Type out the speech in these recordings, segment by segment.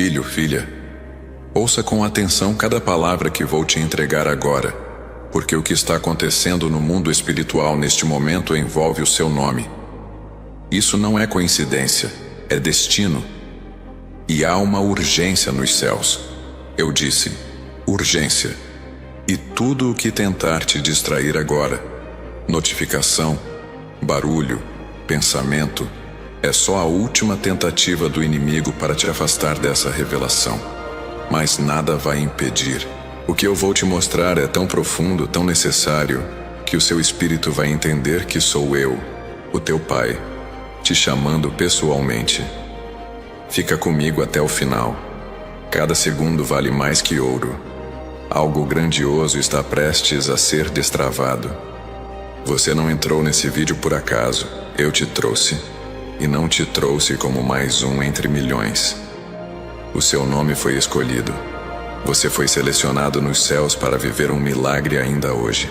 Filho, filha, ouça com atenção cada palavra que vou te entregar agora, porque o que está acontecendo no mundo espiritual neste momento envolve o seu nome. Isso não é coincidência, é destino. E há uma urgência nos céus. Eu disse, urgência. E tudo o que tentar te distrair agora, notificação, barulho, pensamento, é só a última tentativa do inimigo para te afastar dessa revelação. Mas nada vai impedir. O que eu vou te mostrar é tão profundo, tão necessário, que o seu espírito vai entender que sou eu, o teu Pai, te chamando pessoalmente. Fica comigo até o final. Cada segundo vale mais que ouro. Algo grandioso está prestes a ser destravado. Você não entrou nesse vídeo por acaso. Eu te trouxe. E não te trouxe como mais um entre milhões. O seu nome foi escolhido. Você foi selecionado nos céus para viver um milagre ainda hoje.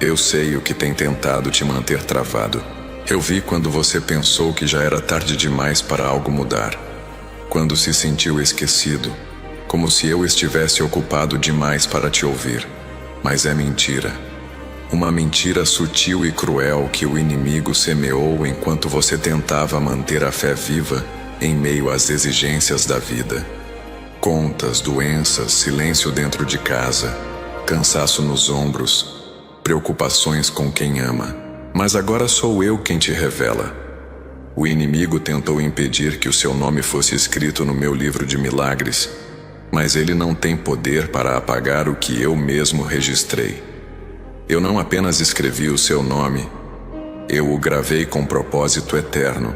Eu sei o que tem tentado te manter travado. Eu vi quando você pensou que já era tarde demais para algo mudar. Quando se sentiu esquecido, como se eu estivesse ocupado demais para te ouvir. Mas é mentira. Uma mentira sutil e cruel que o inimigo semeou enquanto você tentava manter a fé viva em meio às exigências da vida. Contas, doenças, silêncio dentro de casa, cansaço nos ombros, preocupações com quem ama. Mas agora sou eu quem te revela. O inimigo tentou impedir que o seu nome fosse escrito no meu livro de milagres, mas ele não tem poder para apagar o que eu mesmo registrei. Eu não apenas escrevi o seu nome, eu o gravei com propósito eterno.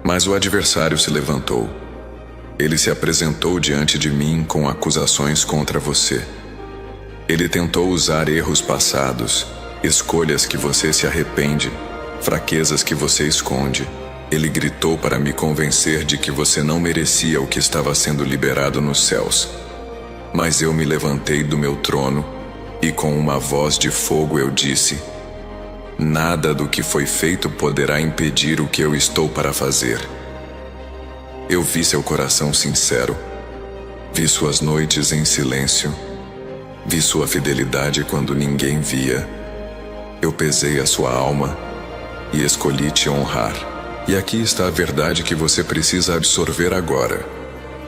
Mas o adversário se levantou. Ele se apresentou diante de mim com acusações contra você. Ele tentou usar erros passados, escolhas que você se arrepende, fraquezas que você esconde. Ele gritou para me convencer de que você não merecia o que estava sendo liberado nos céus. Mas eu me levantei do meu trono e com uma voz de fogo eu disse: nada do que foi feito poderá impedir o que eu estou para fazer. Eu vi seu coração sincero, vi suas noites em silêncio, vi sua fidelidade quando ninguém via. Eu pesei a sua alma e escolhi te honrar. E aqui está a verdade que você precisa absorver agora,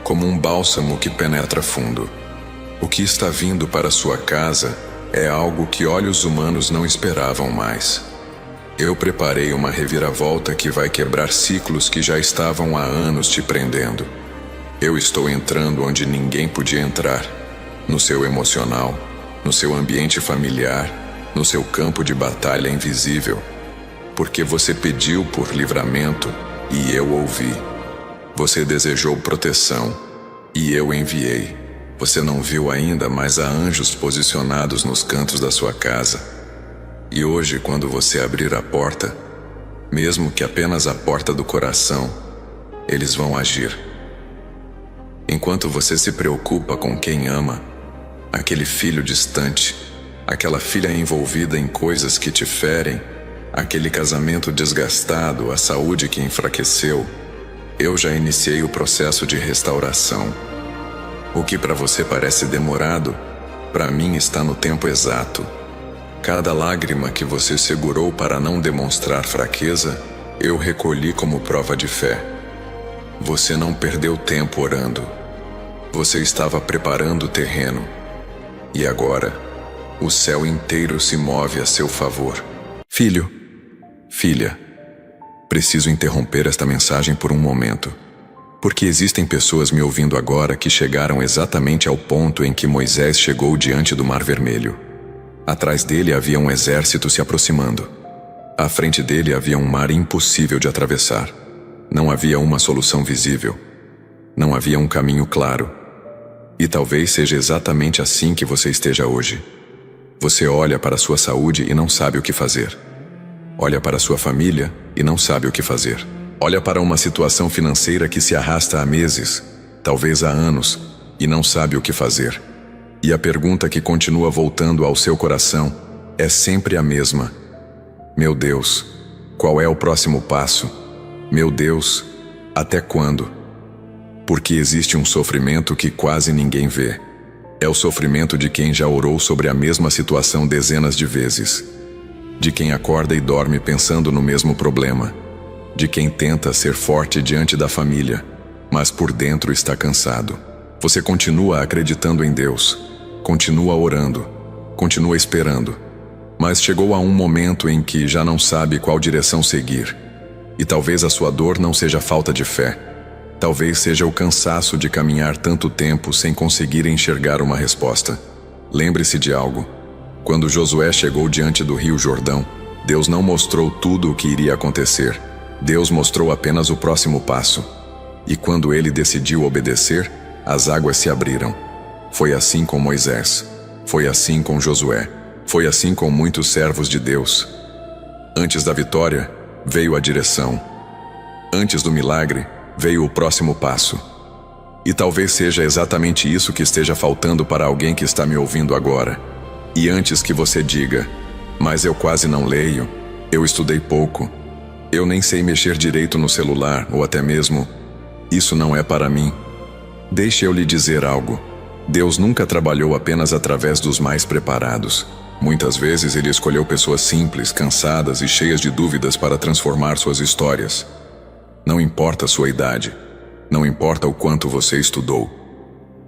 como um bálsamo que penetra fundo. O que está vindo para sua casa é algo que olhos humanos não esperavam mais. Eu preparei uma reviravolta que vai quebrar ciclos que já estavam há anos te prendendo. Eu estou entrando onde ninguém podia entrar, no seu emocional, no seu ambiente familiar, no seu campo de batalha invisível, porque você pediu por livramento e eu ouvi. Você desejou proteção e eu enviei. Você não viu ainda, mas há anjos posicionados nos cantos da sua casa. E hoje, quando você abrir a porta, mesmo que apenas a porta do coração, eles vão agir. Enquanto você se preocupa com quem ama, aquele filho distante, aquela filha envolvida em coisas que te ferem, aquele casamento desgastado, a saúde que enfraqueceu, eu já iniciei o processo de restauração. O que para você parece demorado, para mim está no tempo exato. Cada lágrima que você segurou para não demonstrar fraqueza, eu recolhi como prova de fé. Você não perdeu tempo orando. Você estava preparando o terreno. E agora, o céu inteiro se move a seu favor. Filho, filha, preciso interromper esta mensagem por um momento. Porque existem pessoas me ouvindo agora que chegaram exatamente ao ponto em que Moisés chegou diante do Mar Vermelho. Atrás dele havia um exército se aproximando. À frente dele havia um mar impossível de atravessar. Não havia uma solução visível. Não havia um caminho claro. E talvez seja exatamente assim que você esteja hoje. Você olha para sua saúde e não sabe o que fazer. Olha para sua família e não sabe o que fazer. Olha para uma situação financeira que se arrasta há meses, talvez há anos, e não sabe o que fazer. E a pergunta que continua voltando ao seu coração é sempre a mesma. Meu Deus, qual é o próximo passo? Meu Deus, até quando? Porque existe um sofrimento que quase ninguém vê. É o sofrimento de quem já orou sobre a mesma situação dezenas de vezes. De quem acorda e dorme pensando no mesmo problema. De quem tenta ser forte diante da família, mas por dentro está cansado. Você continua acreditando em Deus, continua orando, continua esperando, mas chegou a um momento em que já não sabe qual direção seguir. E talvez a sua dor não seja falta de fé. Talvez seja o cansaço de caminhar tanto tempo sem conseguir enxergar uma resposta. Lembre-se de algo. Quando Josué chegou diante do rio Jordão, Deus não mostrou tudo o que iria acontecer. Deus mostrou apenas o próximo passo. E quando ele decidiu obedecer, as águas se abriram. Foi assim com Moisés. Foi assim com Josué. Foi assim com muitos servos de Deus. Antes da vitória, veio a direção. Antes do milagre, veio o próximo passo. E talvez seja exatamente isso que esteja faltando para alguém que está me ouvindo agora. E antes que você diga, mas eu quase não leio, eu estudei pouco, eu nem sei mexer direito no celular, ou até mesmo, isso não é para mim. Deixe eu lhe dizer algo. Deus nunca trabalhou apenas através dos mais preparados. Muitas vezes ele escolheu pessoas simples, cansadas e cheias de dúvidas para transformar suas histórias. Não importa a sua idade, não importa o quanto você estudou.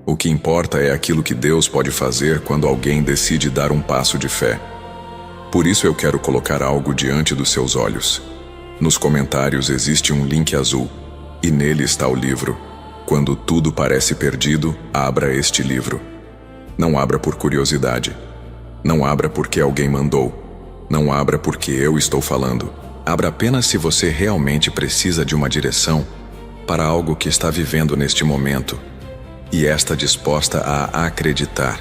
O que importa é aquilo que Deus pode fazer quando alguém decide dar um passo de fé. Por isso eu quero colocar algo diante dos seus olhos. Nos comentários existe um link azul, e nele está o livro. Quando tudo parece perdido, abra este livro. Não abra por curiosidade. Não abra porque alguém mandou. Não abra porque eu estou falando. Abra apenas se você realmente precisa de uma direção para algo que está vivendo neste momento e está disposta a acreditar.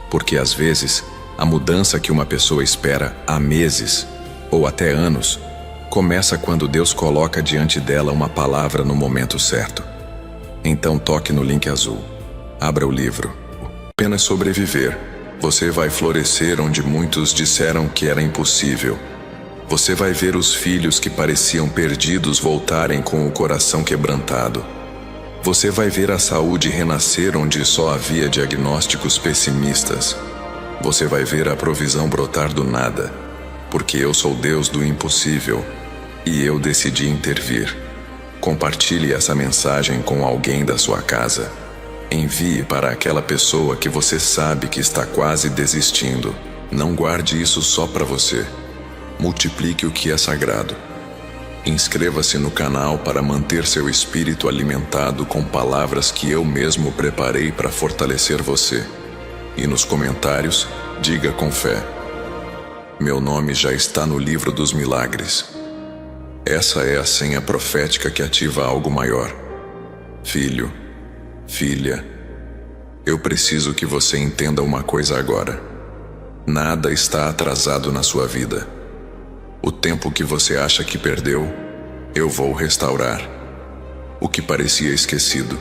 Porque às vezes, a mudança que uma pessoa espera há meses ou até anos começa quando Deus coloca diante dela uma palavra no momento certo. Então toque no link azul. Abra o livro. Apenas sobreviver. Você vai florescer onde muitos disseram que era impossível. Você vai ver os filhos que pareciam perdidos voltarem com o coração quebrantado. Você vai ver a saúde renascer onde só havia diagnósticos pessimistas. Você vai ver a provisão brotar do nada, porque eu sou Deus do impossível e eu decidi intervir. Compartilhe essa mensagem com alguém da sua casa. Envie para aquela pessoa que você sabe que está quase desistindo. Não guarde isso só para você. Multiplique o que é sagrado. Inscreva-se no canal para manter seu espírito alimentado com palavras que eu mesmo preparei para fortalecer você. E nos comentários, diga com fé: meu nome já está no livro dos milagres. Essa é a senha profética que ativa algo maior. Filho, filha, eu preciso que você entenda uma coisa agora. Nada está atrasado na sua vida. O tempo que você acha que perdeu, eu vou restaurar. O que parecia esquecido,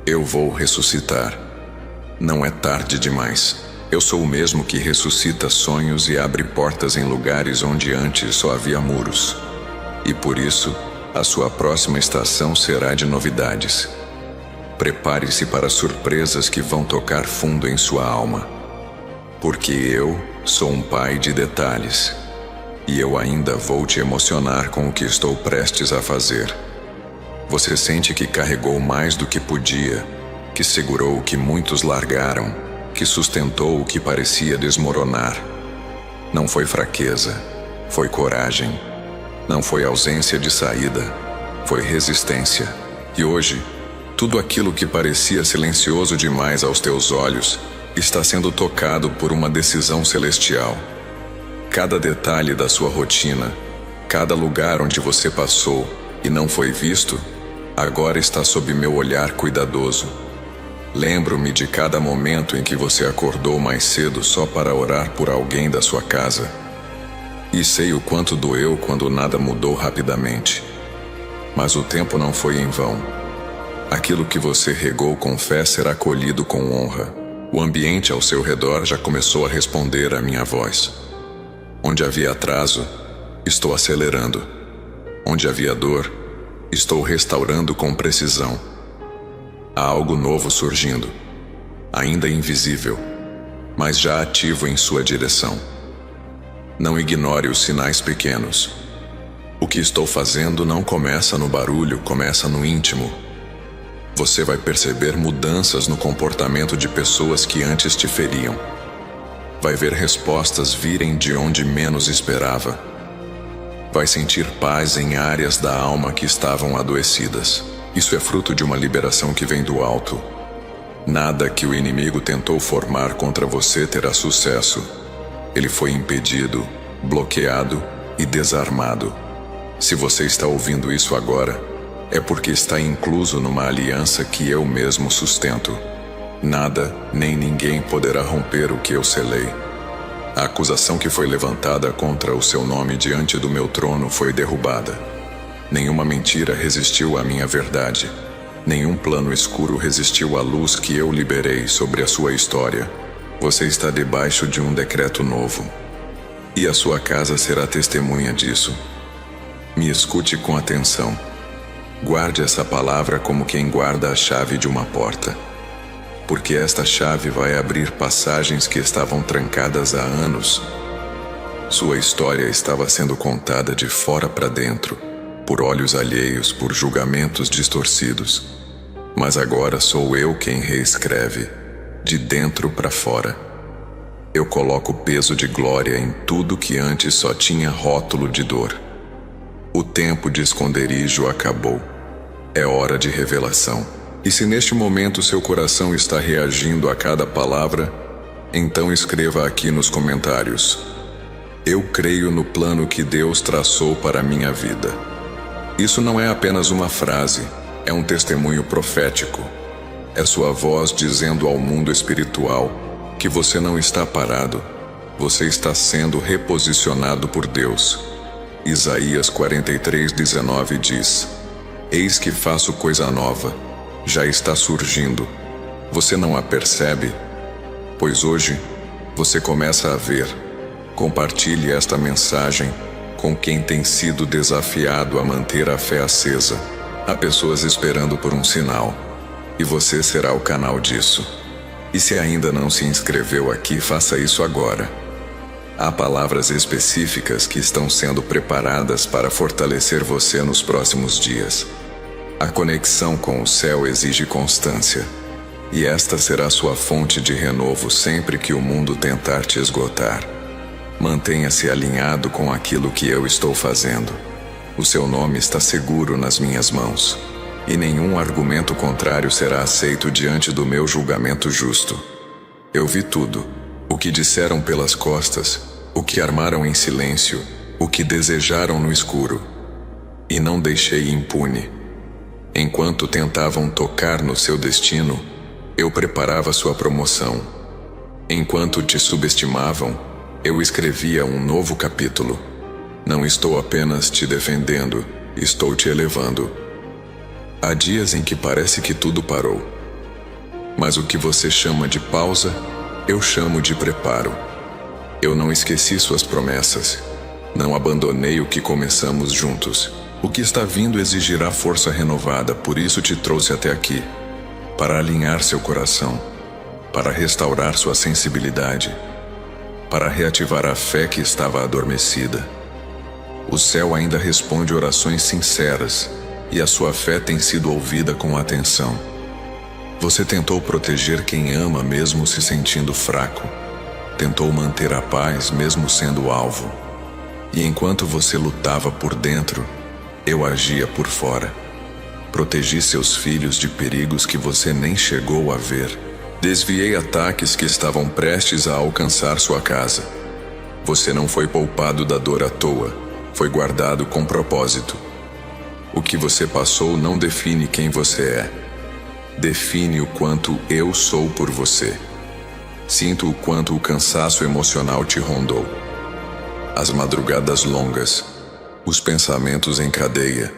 eu vou ressuscitar. Não é tarde demais. Eu sou o mesmo que ressuscita sonhos e abre portas em lugares onde antes só havia muros. E por isso, a sua próxima estação será de novidades. Prepare-se para surpresas que vão tocar fundo em sua alma. Porque eu sou um pai de detalhes. E eu ainda vou te emocionar com o que estou prestes a fazer. Você sente que carregou mais do que podia, que segurou o que muitos largaram, que sustentou o que parecia desmoronar. Não foi fraqueza, foi coragem. Não foi ausência de saída, foi resistência. E hoje, tudo aquilo que parecia silencioso demais aos teus olhos está sendo tocado por uma decisão celestial. Cada detalhe da sua rotina, cada lugar onde você passou e não foi visto, agora está sob meu olhar cuidadoso. Lembro-me de cada momento em que você acordou mais cedo só para orar por alguém da sua casa. E sei o quanto doeu quando nada mudou rapidamente. Mas o tempo não foi em vão. Aquilo que você regou com fé será colhido com honra. O ambiente ao seu redor já começou a responder à minha voz. Onde havia atraso, estou acelerando. Onde havia dor, estou restaurando com precisão. Há algo novo surgindo, ainda invisível, mas já ativo em sua direção. Não ignore os sinais pequenos. O que estou fazendo não começa no barulho, começa no íntimo. Você vai perceber mudanças no comportamento de pessoas que antes te feriam. Vai ver respostas virem de onde menos esperava. Vai sentir paz em áreas da alma que estavam adoecidas. Isso é fruto de uma liberação que vem do alto. Nada que o inimigo tentou formar contra você terá sucesso. Ele foi impedido, bloqueado e desarmado. Se você está ouvindo isso agora, é porque está incluso numa aliança que eu mesmo sustento. Nada, nem ninguém poderá romper o que eu selei. A acusação que foi levantada contra o seu nome diante do meu trono foi derrubada. Nenhuma mentira resistiu à minha verdade. Nenhum plano escuro resistiu à luz que eu liberei sobre a sua história. Você está debaixo de um decreto novo. E a sua casa será testemunha disso. Me escute com atenção. Guarde essa palavra como quem guarda a chave de uma porta. Porque esta chave vai abrir passagens que estavam trancadas há anos. Sua história estava sendo contada de fora para dentro, por olhos alheios, por julgamentos distorcidos. Mas agora sou eu quem reescreve, de dentro para fora. Eu coloco peso de glória em tudo que antes só tinha rótulo de dor. O tempo de esconderijo acabou. É hora de revelação. E se neste momento seu coração está reagindo a cada palavra, então escreva aqui nos comentários: eu creio no plano que Deus traçou para a minha vida. Isso não é apenas uma frase, é um testemunho profético. É sua voz dizendo ao mundo espiritual que você não está parado, você está sendo reposicionado por Deus. Isaías 43:19 diz: eis que faço coisa nova, já está surgindo. Você não a percebe? Pois hoje você começa a ver. Compartilhe esta mensagem com quem tem sido desafiado a manter a fé acesa. Há pessoas esperando por um sinal, e você será o canal disso. E se ainda não se inscreveu aqui, faça isso agora. Há palavras específicas que estão sendo preparadas para fortalecer você nos próximos dias. A conexão com o céu exige constância, e esta será sua fonte de renovo sempre que o mundo tentar te esgotar. Mantenha-se alinhado com aquilo que eu estou fazendo. O seu nome está seguro nas minhas mãos, e nenhum argumento contrário será aceito diante do meu julgamento justo. Eu vi tudo, o que disseram pelas costas, o que armaram em silêncio, o que desejaram no escuro, e não deixei impune. Enquanto tentavam tocar no seu destino, eu preparava sua promoção. Enquanto te subestimavam, eu escrevia um novo capítulo. Não estou apenas te defendendo, estou te elevando. Há dias em que parece que tudo parou. Mas o que você chama de pausa, eu chamo de preparo. Eu não esqueci suas promessas. Não abandonei o que começamos juntos. O que está vindo exigirá força renovada, por isso te trouxe até aqui. Para alinhar seu coração, para restaurar sua sensibilidade, para reativar a fé que estava adormecida. O céu ainda responde orações sinceras, e a sua fé tem sido ouvida com atenção. Você tentou proteger quem ama mesmo se sentindo fraco. Tentou manter a paz mesmo sendo alvo. E enquanto você lutava por dentro, eu agia por fora. Protegi seus filhos de perigos que você nem chegou a ver. Desviei ataques que estavam prestes a alcançar sua casa. Você não foi poupado da dor à toa, foi guardado com propósito. O que você passou não define quem você é. Define o quanto eu sou por você. Sinto o quanto o cansaço emocional te rondou. As madrugadas longas, os pensamentos em cadeia,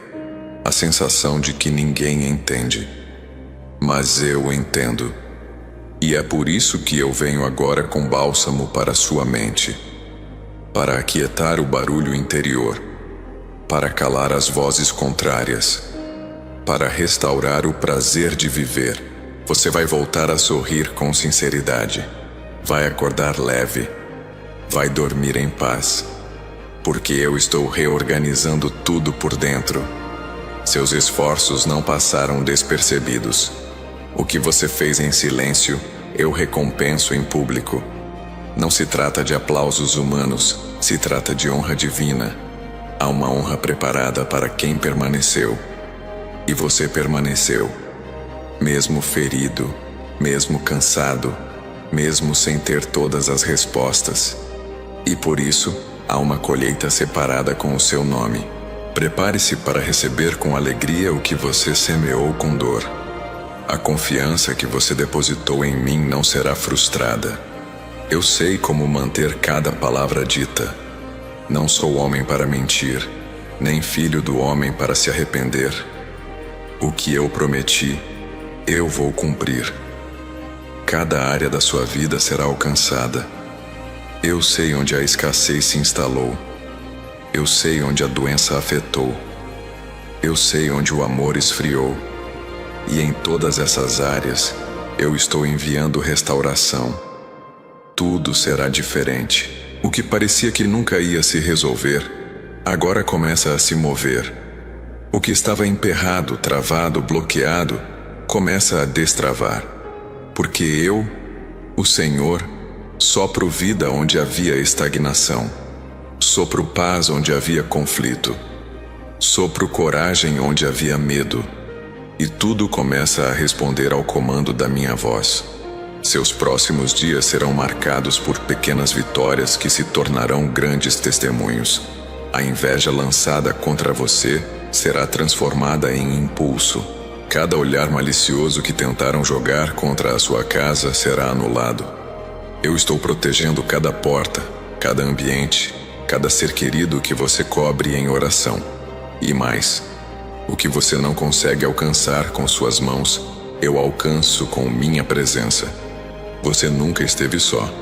a sensação de que ninguém entende. Mas eu entendo. E é por isso que eu venho agora com bálsamo para sua mente, para aquietar o barulho interior, para calar as vozes contrárias. para restaurar o prazer de viver. Você vai voltar a sorrir com sinceridade. Vai acordar leve. Vai dormir em paz. Porque eu estou reorganizando tudo por dentro. Seus esforços não passaram despercebidos. O que você fez em silêncio, eu recompenso em público. Não se trata de aplausos humanos, se trata de honra divina. Há uma honra preparada para quem permaneceu. E você permaneceu. Mesmo ferido, mesmo cansado, mesmo sem ter todas as respostas. E por isso, há uma colheita separada com o seu nome. Prepare-se para receber com alegria o que você semeou com dor. A confiança que você depositou em mim não será frustrada. Eu sei como manter cada palavra dita. Não sou homem para mentir, nem filho do homem para se arrepender. O que eu prometi, eu vou cumprir. Cada área da sua vida será alcançada. Eu sei onde a escassez se instalou. Eu sei onde a doença afetou. Eu sei onde o amor esfriou. E em todas essas áreas, eu estou enviando restauração. Tudo será diferente. O que parecia que nunca ia se resolver, agora começa a se mover. O que estava emperrado, travado, bloqueado, começa a destravar. Porque eu, o Senhor, sopro vida onde havia estagnação. Sopro paz onde havia conflito. Sopro coragem onde havia medo. E tudo começa a responder ao comando da minha voz. Seus próximos dias serão marcados por pequenas vitórias que se tornarão grandes testemunhos. A inveja lançada contra você será transformada em impulso. Cada olhar malicioso que tentaram jogar contra a sua casa será anulado. Eu estou protegendo cada porta, cada ambiente, cada ser querido que você cobre em oração. E mais, o que você não consegue alcançar com suas mãos, eu alcanço com minha presença. Você nunca esteve só.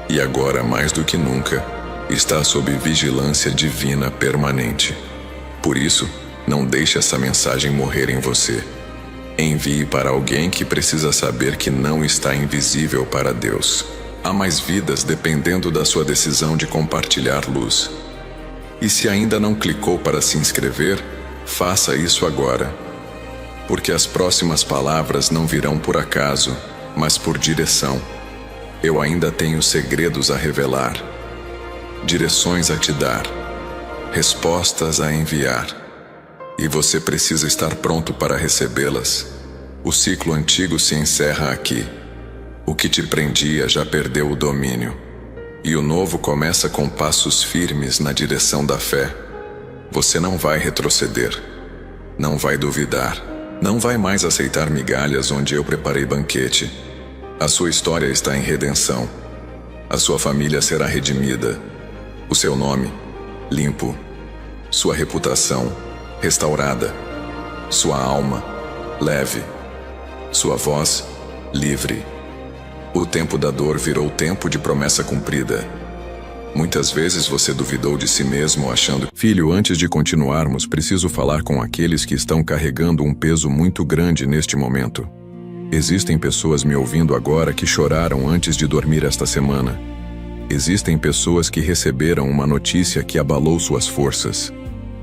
E agora, mais do que nunca, está sob vigilância divina permanente. Por isso, não deixe essa mensagem morrer em você. Envie para alguém que precisa saber que não está invisível para Deus. Há mais vidas dependendo da sua decisão de compartilhar luz. E se ainda não clicou para se inscrever, faça isso agora. Porque as próximas palavras não virão por acaso, mas por direção. Eu ainda tenho segredos a revelar, direções a te dar, respostas a enviar. E você precisa estar pronto para recebê-las. O ciclo antigo se encerra aqui. O que te prendia já perdeu o domínio. E o novo começa com passos firmes na direção da fé. Você não vai retroceder. Não vai duvidar. Não vai mais aceitar migalhas onde eu preparei banquete. A sua história está em redenção. A sua família será redimida. O seu nome, limpo. Sua reputação, restaurada. Sua alma, leve. Sua voz, livre. O tempo da dor virou tempo de promessa cumprida. Muitas vezes você duvidou de si mesmo achando: filho, antes de continuarmos, preciso falar com aqueles que estão carregando um peso muito grande neste momento. Existem pessoas me ouvindo agora que choraram antes de dormir esta semana. Existem pessoas que receberam uma notícia que abalou suas forças.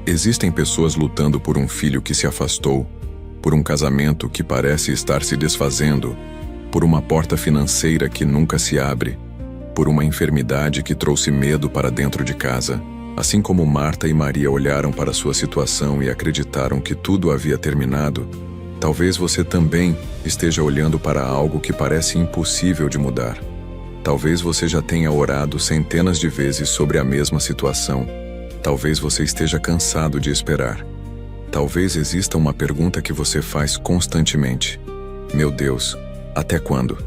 Existem pessoas lutando por um filho que se afastou, por um casamento que parece estar se desfazendo, por uma porta financeira que nunca se abre, por uma enfermidade que trouxe medo para dentro de casa. Assim como Marta e Maria olharam para sua situação e acreditaram que tudo havia terminado, talvez você também esteja olhando para algo que parece impossível de mudar. Talvez você já tenha orado centenas de vezes sobre a mesma situação. Talvez você esteja cansado de esperar. Talvez exista uma pergunta que você faz constantemente: meu Deus, até quando?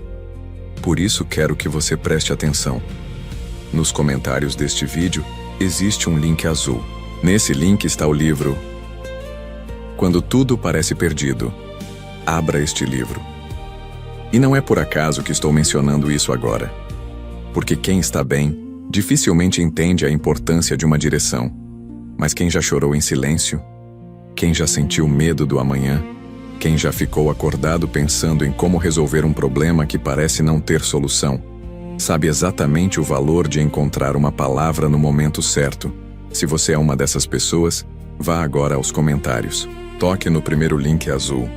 Por isso quero que você preste atenção. Nos comentários deste vídeo, existe um link azul. Nesse link está o livro Quando Tudo Parece Perdido. Abra este livro. E não é por acaso que estou mencionando isso agora. Porque quem está bem, dificilmente entende a importância de uma direção. Mas quem já chorou em silêncio, Quem já sentiu medo do amanhã? Quem já ficou acordado pensando em como resolver um problema que parece não ter solução? Sabe exatamente o valor de encontrar uma palavra no momento certo. Se você é uma dessas pessoas, vá agora aos comentários. Toque no primeiro link azul.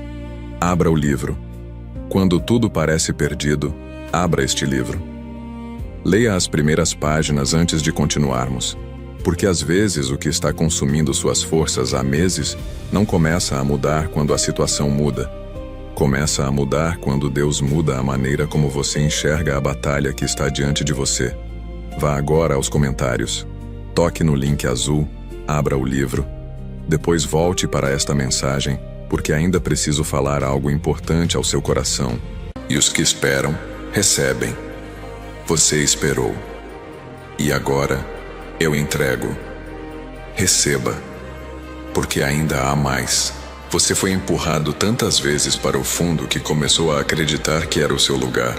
Abra o livro. Quando tudo parece perdido, abra este livro. Leia as primeiras páginas antes de continuarmos, porque às vezes o que está consumindo suas forças há meses não começa a mudar quando a situação muda. Começa a mudar quando Deus muda a maneira como você enxerga a batalha que está diante de você. Vá agora aos comentários. Toque no link azul, abra o livro. Depois volte para esta mensagem, porque ainda preciso falar algo importante ao seu coração. E os que esperam, recebem. Você esperou. E agora, eu entrego. Receba. Porque ainda há mais. Você foi empurrado tantas vezes para o fundo que começou a acreditar que era o seu lugar.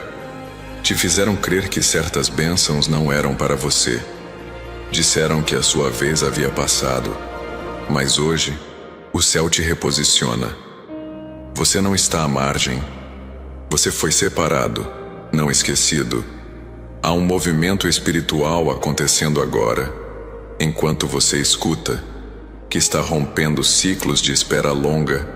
Te fizeram crer que certas bênçãos não eram para você. Disseram que a sua vez havia passado. Mas hoje, o céu te reposiciona. Você não está à margem. Você foi separado, não esquecido. Há um movimento espiritual acontecendo agora, enquanto você escuta, que está rompendo ciclos de espera longa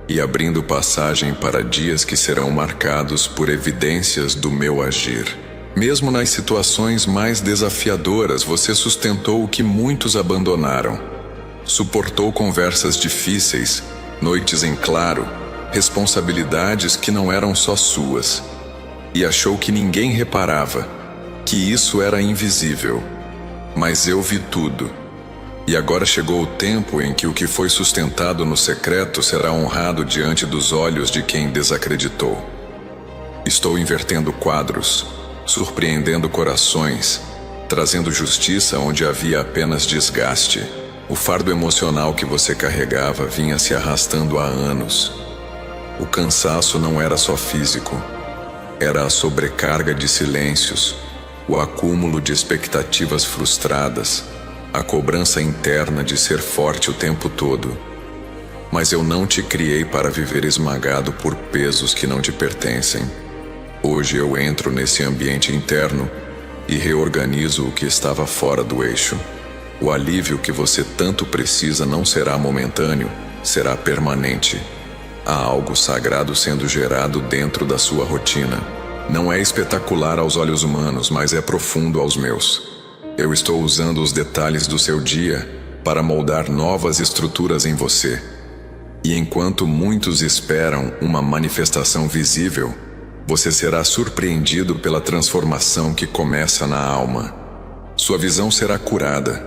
e abrindo passagem para dias que serão marcados por evidências do meu agir. Mesmo nas situações mais desafiadoras, você sustentou o que muitos abandonaram. Suportou conversas difíceis, noites em claro, responsabilidades que não eram só suas. E achou que ninguém reparava, que isso era invisível. Mas eu vi tudo. E agora chegou o tempo em que o que foi sustentado no secreto será honrado diante dos olhos de quem desacreditou. Estou invertendo quadros, surpreendendo corações, trazendo justiça onde havia apenas desgaste. O fardo emocional que você carregava vinha se arrastando há anos. O cansaço não era só físico, era a sobrecarga de silêncios, o acúmulo de expectativas frustradas, a cobrança interna de ser forte o tempo todo. Mas eu não te criei para viver esmagado por pesos que não te pertencem. Hoje eu entro nesse ambiente interno e reorganizo o que estava fora do eixo. O alívio que você tanto precisa não será momentâneo, será permanente. Há algo sagrado sendo gerado dentro da sua rotina. Não é espetacular aos olhos humanos, mas é profundo aos meus. Eu estou usando os detalhes do seu dia para moldar novas estruturas em você. E enquanto muitos esperam uma manifestação visível, você será surpreendido pela transformação que começa na alma. Sua visão será curada.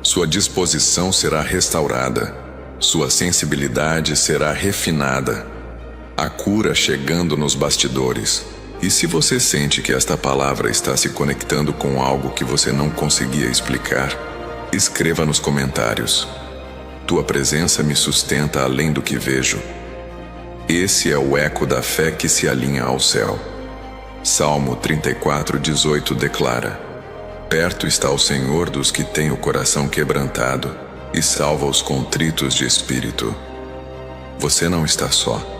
Sua disposição será restaurada. Sua sensibilidade será refinada. A cura chegando nos bastidores. E se você sente que esta palavra está se conectando com algo que você não conseguia explicar, escreva nos comentários. Tua presença me sustenta além do que vejo. Esse é o eco da fé que se alinha ao céu. Salmo 34:18 declara: perto está o Senhor dos que têm o coração quebrantado e salva os contritos de espírito. Você não está só.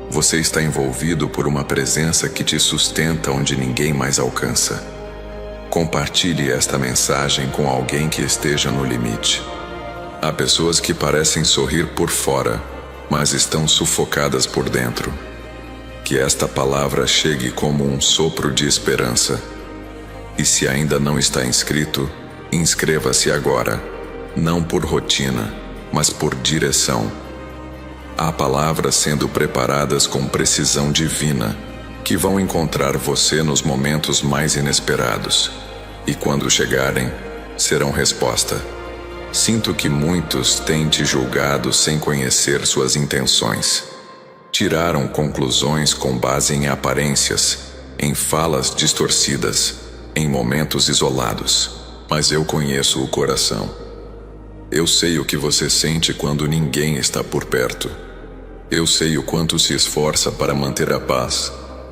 Você está envolvido por uma presença que te sustenta onde ninguém mais alcança. Compartilhe esta mensagem com alguém que esteja no limite. Há pessoas que parecem sorrir por fora, mas estão sufocadas por dentro. Que esta palavra chegue como um sopro de esperança. E se ainda não está inscrito, inscreva-se agora, não por rotina, mas por direção. Há palavras sendo preparadas com precisão divina, que vão encontrar você nos momentos mais inesperados. E quando chegarem, serão resposta. Sinto que muitos têm te julgado sem conhecer suas intenções. Tiraram conclusões com base em aparências, em falas distorcidas, em momentos isolados. Mas eu conheço o coração. Eu sei o que você sente quando ninguém está por perto. Eu sei o quanto se esforça para manter a paz,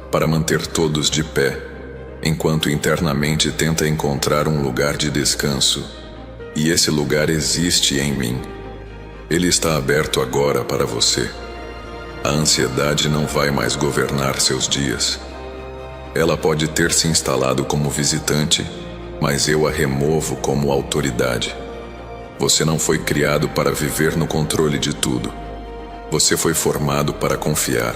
para manter todos de pé, enquanto internamente tenta encontrar um lugar de descanso. E esse lugar existe em mim. Ele está aberto agora para você. A ansiedade não vai mais governar seus dias. Ela pode ter se instalado como visitante, mas eu a removo como autoridade. Você não foi criado para viver no controle de tudo. Você foi formado para confiar.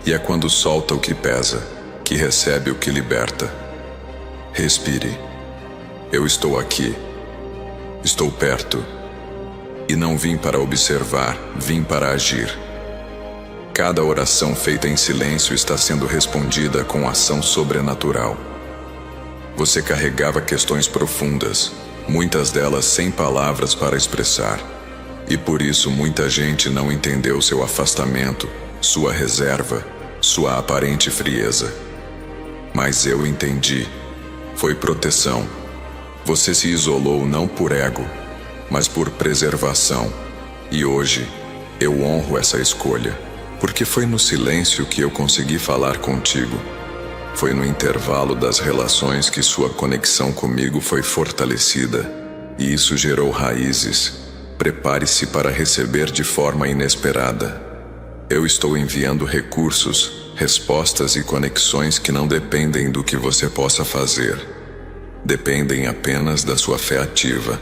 E é quando solta o que pesa, que recebe o que liberta. Respire. Eu estou aqui. Estou perto. E não vim para observar, vim para agir. Cada oração feita em silêncio está sendo respondida com ação sobrenatural. Você carregava questões profundas, muitas delas sem palavras para expressar. E por isso muita gente não entendeu seu afastamento, sua reserva, sua aparente frieza. Mas eu entendi. Foi proteção. Você se isolou não por ego, mas por preservação. E hoje, eu honro essa escolha, porque foi no silêncio que eu consegui falar contigo. Foi no intervalo das relações que sua conexão comigo foi fortalecida, e isso gerou raízes. Prepare-se para receber de forma inesperada. Eu estou enviando recursos, respostas e conexões que não dependem do que você possa fazer. Dependem apenas da sua fé ativa.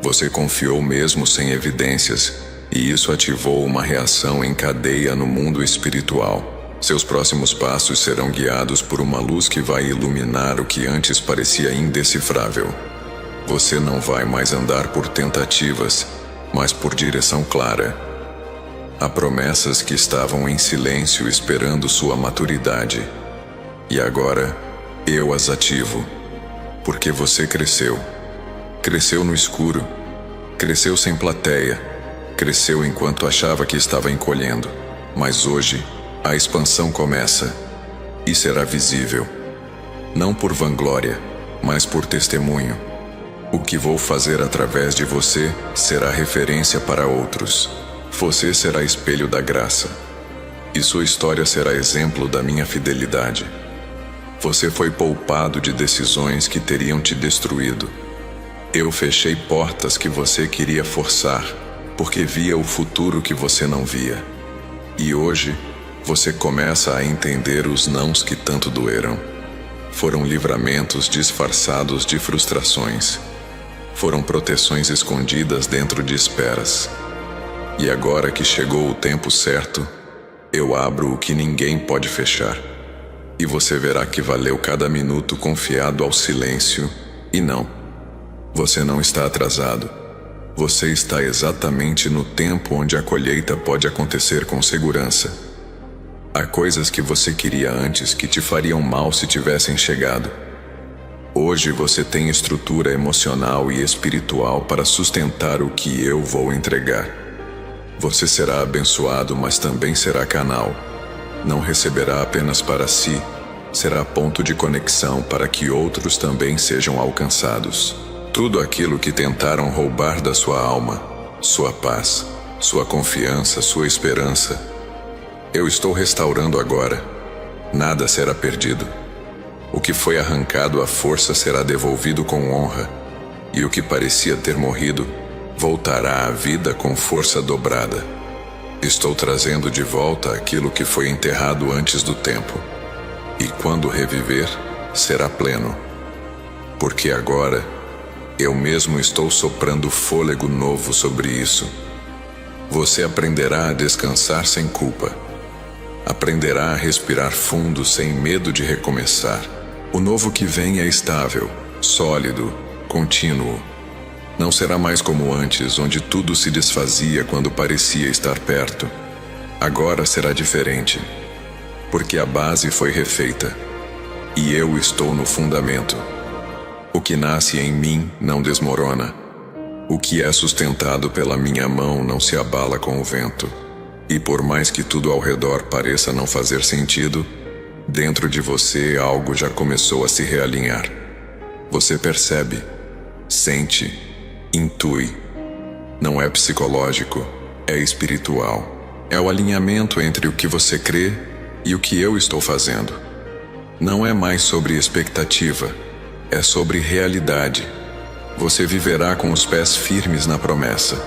Você confiou mesmo sem evidências, e isso ativou uma reação em cadeia no mundo espiritual. Seus próximos passos serão guiados por uma luz que vai iluminar o que antes parecia indecifrável. Você não vai mais andar por tentativas, mas por direção clara. Há promessas que estavam em silêncio esperando sua maturidade. E agora, eu as ativo. Porque você cresceu. Cresceu no escuro. Cresceu sem plateia. Cresceu enquanto achava que estava encolhendo. Mas hoje, a expansão começa. E será visível. Não por vanglória, mas por testemunho. O que vou fazer através de você será referência para outros. Você será espelho da graça. E sua história será exemplo da minha fidelidade. Você foi poupado de decisões que teriam te destruído. Eu fechei portas que você queria forçar, porque via o futuro que você não via. E hoje, você começa a entender os nãos que tanto doeram. Foram livramentos disfarçados de frustrações. Foram proteções escondidas dentro de esperas. E agora que chegou o tempo certo, eu abro o que ninguém pode fechar. E você verá que valeu cada minuto confiado ao silêncio. E não, você não está atrasado. Você está exatamente no tempo onde a colheita pode acontecer com segurança. Há coisas que você queria antes que te fariam mal se tivessem chegado. Hoje você tem estrutura emocional e espiritual para sustentar o que eu vou entregar. Você será abençoado, mas também será canal. Não receberá apenas para si, será ponto de conexão para que outros também sejam alcançados. Tudo aquilo que tentaram roubar da sua alma, sua paz, sua confiança, sua esperança, eu estou restaurando agora. Nada será perdido. O que foi arrancado à força será devolvido com honra, e o que parecia ter morrido voltará à vida com força dobrada. Estou trazendo de volta aquilo que foi enterrado antes do tempo, e quando reviver, será pleno. Porque agora, eu mesmo estou soprando fôlego novo sobre isso. Você aprenderá a descansar sem culpa. Aprenderá a respirar fundo sem medo de recomeçar. O novo que vem é estável, sólido, contínuo. Não será mais como antes, onde tudo se desfazia quando parecia estar perto. Agora será diferente, porque a base foi refeita, e eu estou no fundamento. O que nasce em mim não desmorona. O que é sustentado pela minha mão não se abala com o vento. E por mais que tudo ao redor pareça não fazer sentido, dentro de você algo já começou a se realinhar. Você percebe, sente, intui. Não é psicológico, é espiritual. É o alinhamento entre o que você crê e o que eu estou fazendo. Não é mais sobre expectativa, é sobre realidade. Você viverá com os pés firmes na promessa.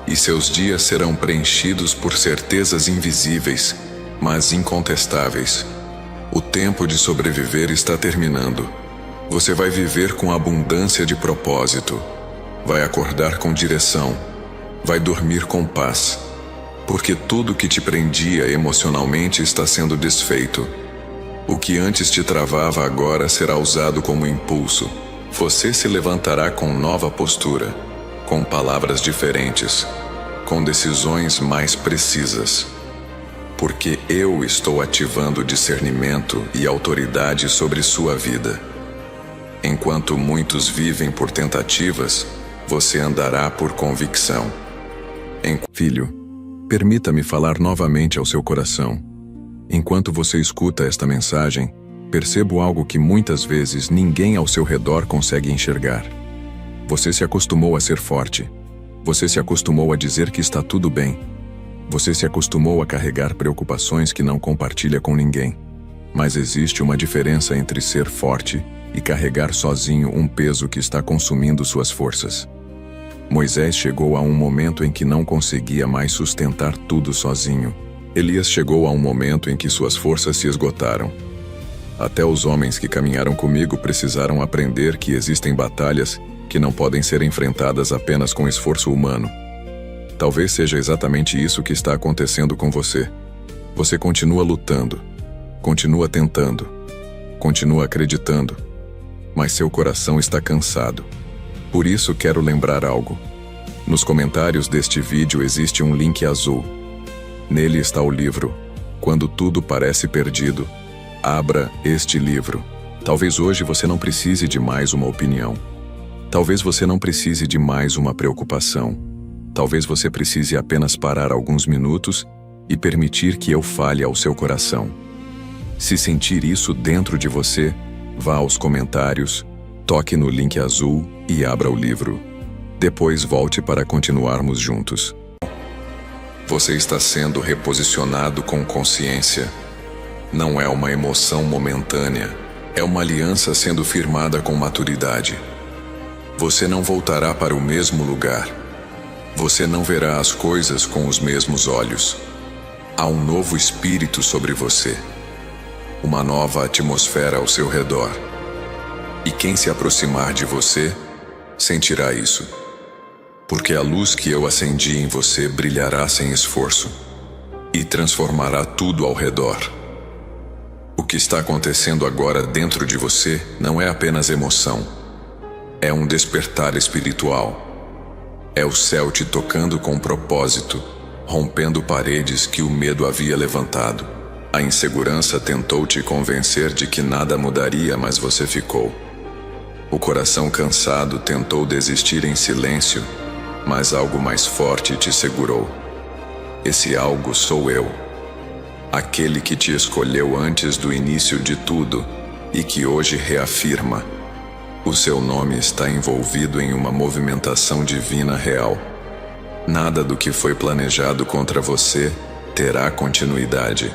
e seus dias serão preenchidos por certezas invisíveis, mas incontestáveis. O tempo de sobreviver está terminando. Você vai viver com abundância de propósito. Vai acordar com direção. Vai dormir com paz. Porque tudo que te prendia emocionalmente está sendo desfeito. O que antes te travava agora será usado como impulso. Você se levantará com nova postura, com palavras diferentes, com decisões mais precisas. Porque eu estou ativando discernimento e autoridade sobre sua vida. Enquanto muitos vivem por tentativas, você andará por convicção. Filho, permita-me falar novamente ao seu coração. Enquanto você escuta esta mensagem, percebo algo que muitas vezes ninguém ao seu redor consegue enxergar. Você se acostumou a ser forte. Você se acostumou a dizer que está tudo bem. Você se acostumou a carregar preocupações que não compartilha com ninguém. Mas existe uma diferença entre ser forte e carregar sozinho um peso que está consumindo suas forças. Moisés chegou a um momento em que não conseguia mais sustentar tudo sozinho. Elias chegou a um momento em que suas forças se esgotaram. Até os homens que caminharam comigo precisaram aprender que existem batalhas que não podem ser enfrentadas apenas com esforço humano. Talvez seja exatamente isso que está acontecendo com você. Você continua lutando, continua tentando, continua acreditando, mas seu coração está cansado. Por isso quero lembrar algo. Nos comentários deste vídeo existe um link azul. Nele está o livro Quando Tudo Parece Perdido. Abra este livro. Talvez hoje você não precise de mais uma opinião. Talvez você não precise de mais uma preocupação. Talvez você precise apenas parar alguns minutos e permitir que eu fale ao seu coração. Se sentir isso dentro de você, vá aos comentários, toque no link azul e abra o livro. Depois volte para continuarmos juntos. Você está sendo reposicionado com consciência. Não é uma emoção momentânea, é uma aliança sendo firmada com maturidade. Você não voltará para o mesmo lugar. Você não verá as coisas com os mesmos olhos. Há um novo espírito sobre você. Uma nova atmosfera ao seu redor. E quem se aproximar de você, sentirá isso. Porque a luz que eu acendi em você brilhará sem esforço e transformará tudo ao redor. O que está acontecendo agora dentro de você não é apenas emoção. É um despertar espiritual. É o céu te tocando com propósito, rompendo paredes que o medo havia levantado. A insegurança tentou te convencer de que nada mudaria, mas você ficou. O coração cansado tentou desistir em silêncio, mas algo mais forte te segurou. Esse algo sou eu. Aquele que te escolheu antes do início de tudo e que hoje reafirma. O seu nome está envolvido em uma movimentação divina real. Nada do que foi planejado contra você terá continuidade.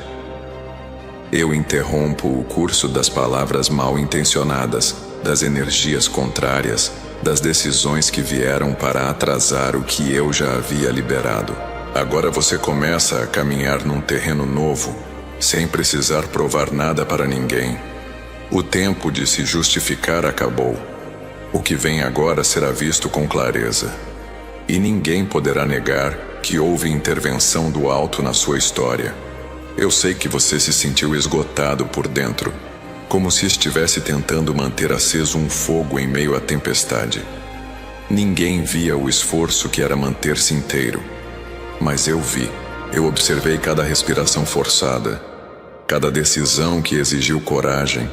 Eu interrompo o curso das palavras mal intencionadas, das energias contrárias, das decisões que vieram para atrasar o que eu já havia liberado. Agora você começa a caminhar num terreno novo, sem precisar provar nada para ninguém. O tempo de se justificar acabou. O que vem agora será visto com clareza. E ninguém poderá negar que houve intervenção do alto na sua história. Eu sei que você se sentiu esgotado por dentro, como se estivesse tentando manter aceso um fogo em meio à tempestade. Ninguém via o esforço que era manter-se inteiro. Mas eu vi. Eu observei cada respiração forçada, cada decisão que exigiu coragem,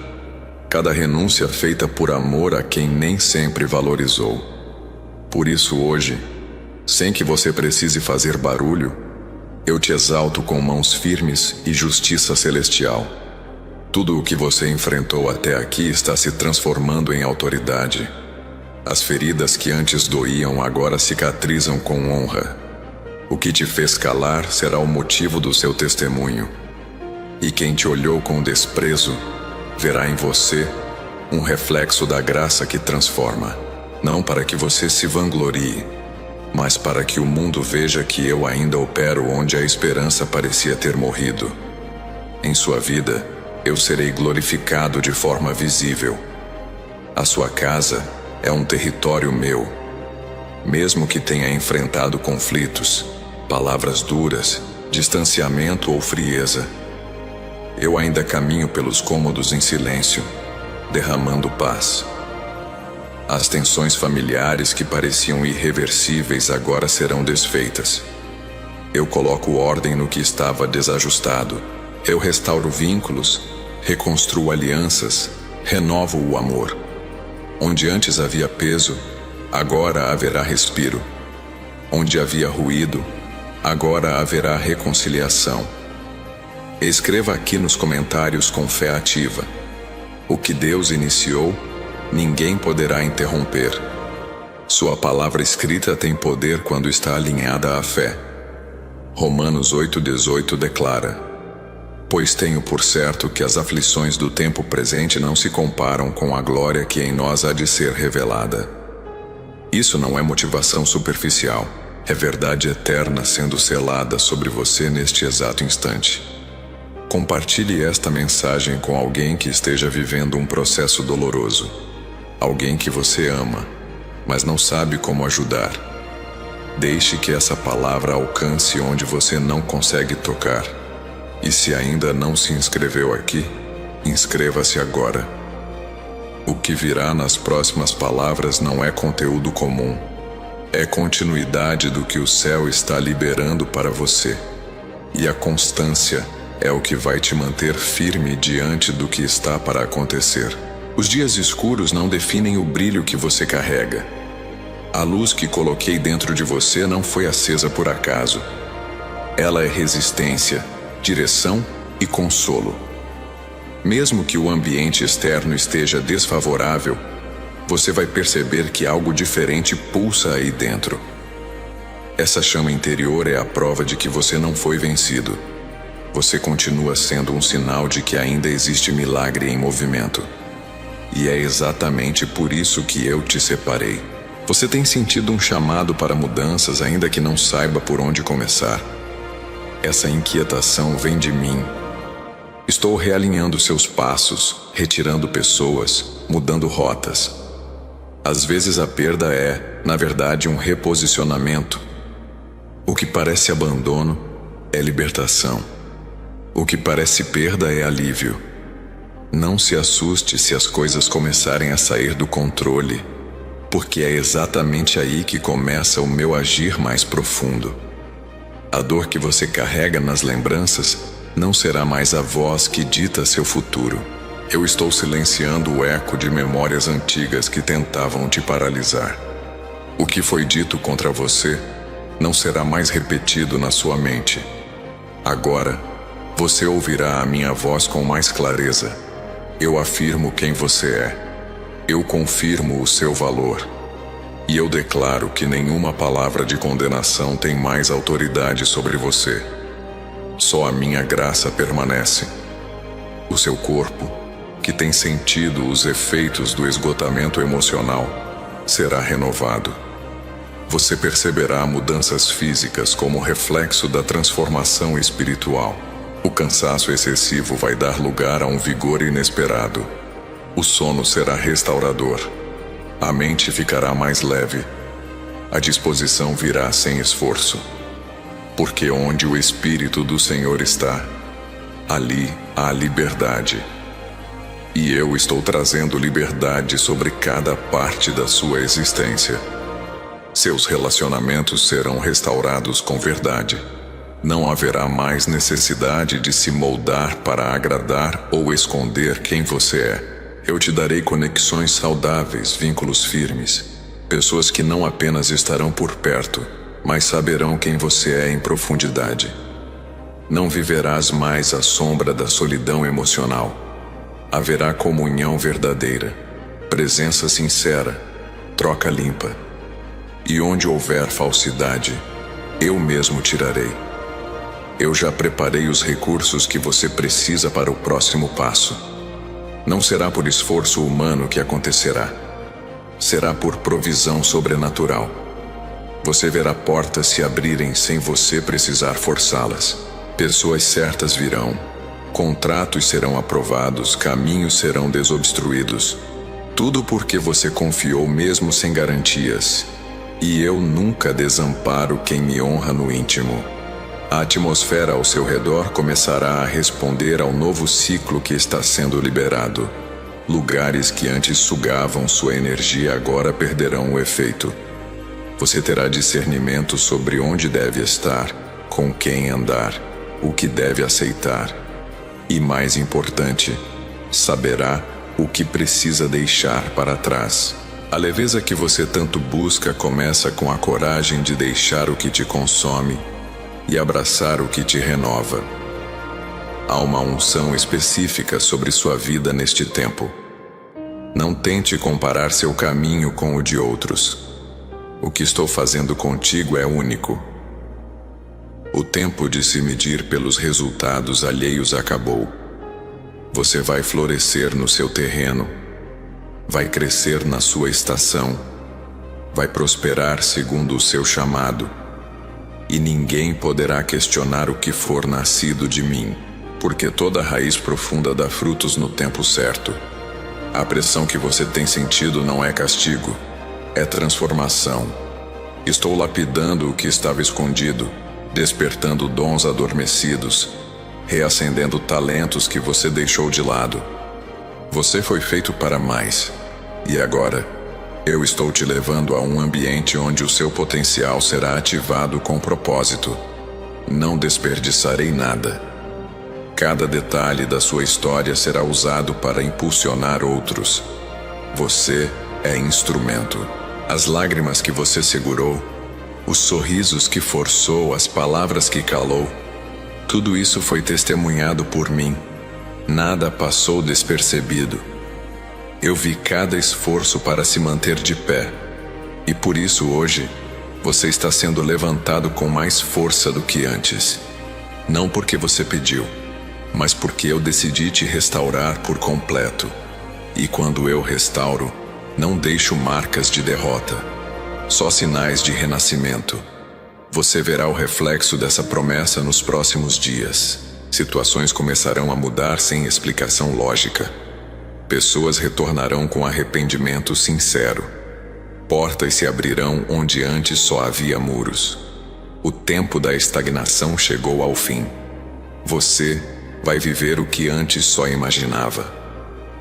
cada renúncia feita por amor a quem nem sempre valorizou. Por isso hoje, sem que você precise fazer barulho, eu te exalto com mãos firmes e justiça celestial. Tudo o que você enfrentou até aqui está se transformando em autoridade. As feridas que antes doíam agora cicatrizam com honra. O que te fez calar será o motivo do seu testemunho. E quem te olhou com desprezo, verá em você um reflexo da graça que transforma. Não para que você se vanglorie, mas para que o mundo veja que eu ainda opero onde a esperança parecia ter morrido. Em sua vida, eu serei glorificado de forma visível. A sua casa é um território meu. Mesmo que tenha enfrentado conflitos, palavras duras, distanciamento ou frieza, eu ainda caminho pelos cômodos em silêncio, derramando paz. As tensões familiares que pareciam irreversíveis agora serão desfeitas. Eu coloco ordem no que estava desajustado. Eu restauro vínculos, reconstruo alianças, renovo o amor. Onde antes havia peso, agora haverá respiro. Onde havia ruído, agora haverá reconciliação. Escreva aqui nos comentários com fé ativa. O que Deus iniciou, ninguém poderá interromper. Sua palavra escrita tem poder quando está alinhada à fé. Romanos 8,18 declara: pois tenho por certo que as aflições do tempo presente não se comparam com a glória que em nós há de ser revelada. Isso não é motivação superficial, é verdade eterna sendo selada sobre você neste exato instante. Compartilhe esta mensagem com alguém que esteja vivendo um processo doloroso. Alguém que você ama, mas não sabe como ajudar. Deixe que essa palavra alcance onde você não consegue tocar. E se ainda não se inscreveu aqui, inscreva-se agora. O que virá nas próximas palavras não é conteúdo comum. É continuidade do que o céu está liberando para você. E a constância é o que vai te manter firme diante do que está para acontecer. Os dias escuros não definem o brilho que você carrega. A luz que coloquei dentro de você não foi acesa por acaso. Ela é resistência, direção e consolo. Mesmo que o ambiente externo esteja desfavorável, você vai perceber que algo diferente pulsa aí dentro. Essa chama interior é a prova de que você não foi vencido. Você continua sendo um sinal de que ainda existe milagre em movimento. E é exatamente por isso que eu te separei. Você tem sentido um chamado para mudanças, ainda que não saiba por onde começar. Essa inquietação vem de mim. Estou realinhando seus passos, retirando pessoas, mudando rotas. Às vezes a perda é, na verdade, um reposicionamento. O que parece abandono é libertação. O que parece perda é alívio. Não se assuste se as coisas começarem a sair do controle, porque é exatamente aí que começa o meu agir mais profundo. A dor que você carrega nas lembranças não será mais a voz que dita seu futuro. Eu estou silenciando o eco de memórias antigas que tentavam te paralisar. O que foi dito contra você não será mais repetido na sua mente. Agora, você ouvirá a minha voz com mais clareza. Eu afirmo quem você é. Eu confirmo o seu valor. E eu declaro que nenhuma palavra de condenação tem mais autoridade sobre você. Só a minha graça permanece. O seu corpo, que tem sentido os efeitos do esgotamento emocional, será renovado. Você perceberá mudanças físicas como reflexo da transformação espiritual. O cansaço excessivo vai dar lugar a um vigor inesperado. O sono será restaurador. A mente ficará mais leve. A disposição virá sem esforço. Porque onde o Espírito do Senhor está, ali há liberdade. E eu estou trazendo liberdade sobre cada parte da sua existência. Seus relacionamentos serão restaurados com verdade. Não haverá mais necessidade de se moldar para agradar ou esconder quem você é. Eu te darei conexões saudáveis, vínculos firmes. Pessoas que não apenas estarão por perto, mas saberão quem você é em profundidade. Não viverás mais à sombra da solidão emocional. Haverá comunhão verdadeira, presença sincera, troca limpa. E onde houver falsidade, eu mesmo tirarei. Eu já preparei os recursos que você precisa para o próximo passo. Não será por esforço humano que acontecerá. Será por provisão sobrenatural. Você verá portas se abrirem sem você precisar forçá-las. Pessoas certas virão. Contratos serão aprovados, caminhos serão desobstruídos. Tudo porque você confiou mesmo sem garantias. E eu nunca desamparo quem me honra no íntimo. A atmosfera ao seu redor começará a responder ao novo ciclo que está sendo liberado. Lugares que antes sugavam sua energia agora perderão o efeito. Você terá discernimento sobre onde deve estar, com quem andar, o que deve aceitar. E mais importante, saberá o que precisa deixar para trás. A leveza que você tanto busca começa com a coragem de deixar o que te consome e abraçar o que te renova. Há uma unção específica sobre sua vida neste tempo. Não tente comparar seu caminho com o de outros. O que estou fazendo contigo é único. O tempo de se medir pelos resultados alheios acabou. Você vai florescer no seu terreno, vai crescer na sua estação, vai prosperar segundo o seu chamado. E ninguém poderá questionar o que for nascido de mim, porque toda raiz profunda dá frutos no tempo certo. A pressão que você tem sentido não é castigo, é transformação. Estou lapidando o que estava escondido, despertando dons adormecidos, reacendendo talentos que você deixou de lado. Você foi feito para mais, e agora eu estou te levando a um ambiente onde o seu potencial será ativado com propósito. Não desperdiçarei nada. Cada detalhe da sua história será usado para impulsionar outros. Você é instrumento. As lágrimas que você segurou, os sorrisos que forçou, as palavras que calou, tudo isso foi testemunhado por mim. Nada passou despercebido. Eu vi cada esforço para se manter de pé. E por isso hoje, você está sendo levantado com mais força do que antes. Não porque você pediu, mas porque eu decidi te restaurar por completo. E quando eu restauro, não deixo marcas de derrota, só sinais de renascimento. Você verá o reflexo dessa promessa nos próximos dias. Situações começarão a mudar sem explicação lógica. Pessoas retornarão com arrependimento sincero. Portas se abrirão onde antes só havia muros. O tempo da estagnação chegou ao fim. Você vai viver o que antes só imaginava.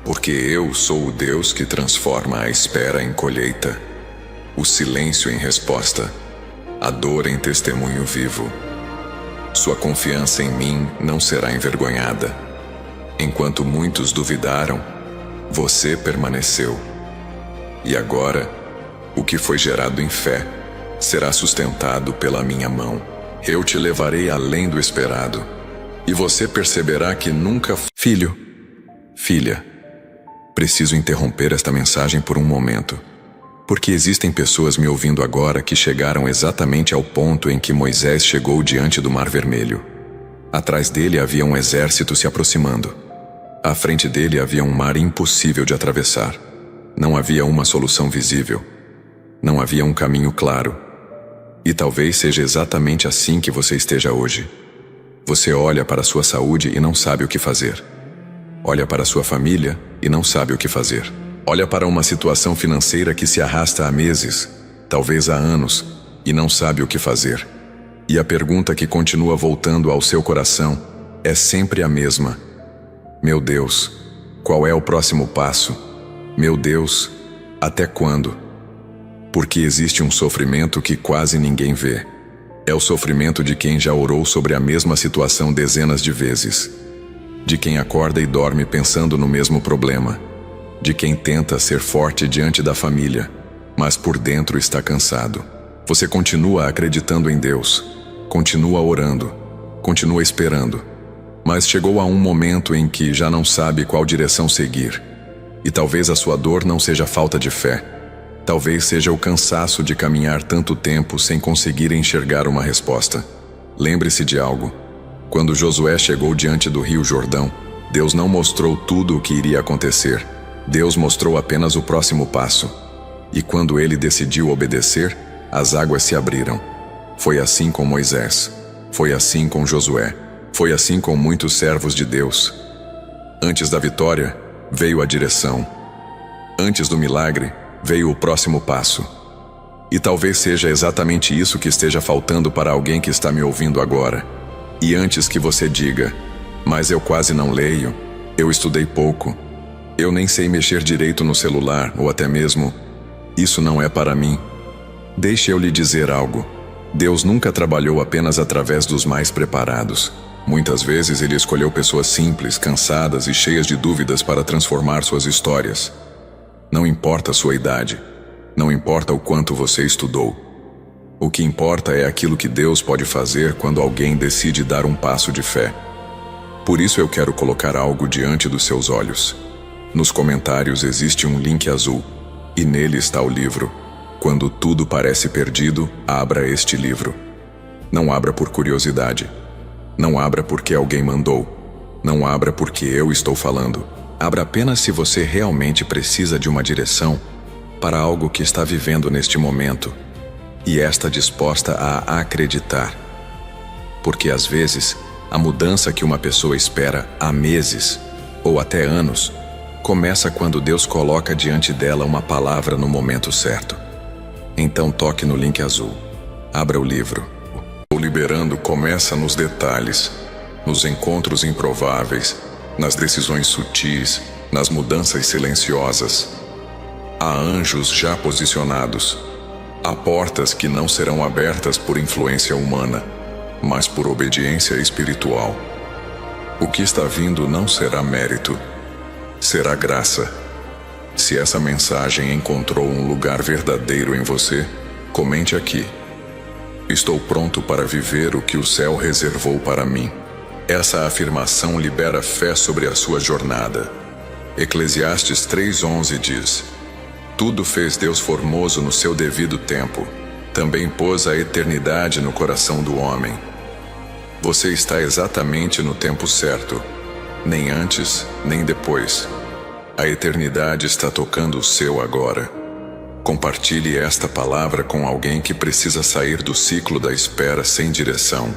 Porque eu sou o Deus que transforma a espera em colheita, o silêncio em resposta, a dor em testemunho vivo. Sua confiança em mim não será envergonhada. Enquanto muitos duvidaram, você permaneceu. E agora, o que foi gerado em fé será sustentado pela minha mão. Eu te levarei além do esperado, e você perceberá que nunca... Filho, filha, preciso interromper esta mensagem por um momento, porque existem pessoas me ouvindo agora que chegaram exatamente ao ponto em que Moisés chegou diante do Mar Vermelho. Atrás dele havia um exército se aproximando. À frente dele havia um mar impossível de atravessar. Não havia uma solução visível. Não havia um caminho claro. E talvez seja exatamente assim que você esteja hoje. Você olha para a sua saúde e não sabe o que fazer. Olha para a sua família e não sabe o que fazer. Olha para uma situação financeira que se arrasta há meses, talvez há anos, e não sabe o que fazer. E a pergunta que continua voltando ao seu coração é sempre a mesma. Meu Deus, qual é o próximo passo? Meu Deus, até quando? Porque existe um sofrimento que quase ninguém vê. É o sofrimento de quem já orou sobre a mesma situação dezenas de vezes. De quem acorda e dorme pensando no mesmo problema. De quem tenta ser forte diante da família, mas por dentro está cansado. Você continua acreditando em Deus, continua orando, continua esperando, mas chegou a um momento em que já não sabe qual direção seguir. E talvez a sua dor não seja falta de fé, talvez seja o cansaço de caminhar tanto tempo sem conseguir enxergar uma resposta. Lembre-se de algo. Quando Josué chegou diante do Rio Jordão, Deus não mostrou tudo o que iria acontecer. Deus mostrou apenas o próximo passo. E quando ele decidiu obedecer, as águas se abriram. Foi assim com Moisés. Foi assim com Josué. Foi assim com muitos servos de Deus. Antes da vitória, veio a direção. Antes do milagre, veio o próximo passo. E talvez seja exatamente isso que esteja faltando para alguém que está me ouvindo agora. E antes que você diga, mas eu quase não leio, eu estudei pouco, eu nem sei mexer direito no celular, ou até mesmo, isso não é para mim. Deixe eu lhe dizer algo. Deus nunca trabalhou apenas através dos mais preparados. Muitas vezes Ele escolheu pessoas simples, cansadas e cheias de dúvidas para transformar suas histórias. Não importa a sua idade. Não importa o quanto você estudou. O que importa é aquilo que Deus pode fazer quando alguém decide dar um passo de fé. Por isso eu quero colocar algo diante dos seus olhos. Nos comentários existe um link azul, e nele está o livro. Quando tudo parece perdido, abra este livro. Não abra por curiosidade. Não abra porque alguém mandou. Não abra porque eu estou falando. Abra apenas se você realmente precisa de uma direção para algo que está vivendo neste momento e está disposta a acreditar. Porque às vezes, a mudança que uma pessoa espera há meses ou até anos começa quando Deus coloca diante dela uma palavra no momento certo. Então toque no link azul. Abra o livro. O liberando começa nos detalhes, nos encontros improváveis, nas decisões sutis, nas mudanças silenciosas. Há anjos já posicionados. Há portas que não serão abertas por influência humana, mas por obediência espiritual. O que está vindo não será mérito, será graça. Se essa mensagem encontrou um lugar verdadeiro em você, comente aqui. Estou pronto para viver o que o céu reservou para mim. Essa afirmação libera fé sobre a sua jornada. Eclesiastes 3:11 diz: tudo fez Deus formoso no seu devido tempo. Também pôs a eternidade no coração do homem. Você está exatamente no tempo certo. Nem antes, nem depois. A eternidade está tocando o seu agora. Compartilhe esta palavra com alguém que precisa sair do ciclo da espera sem direção.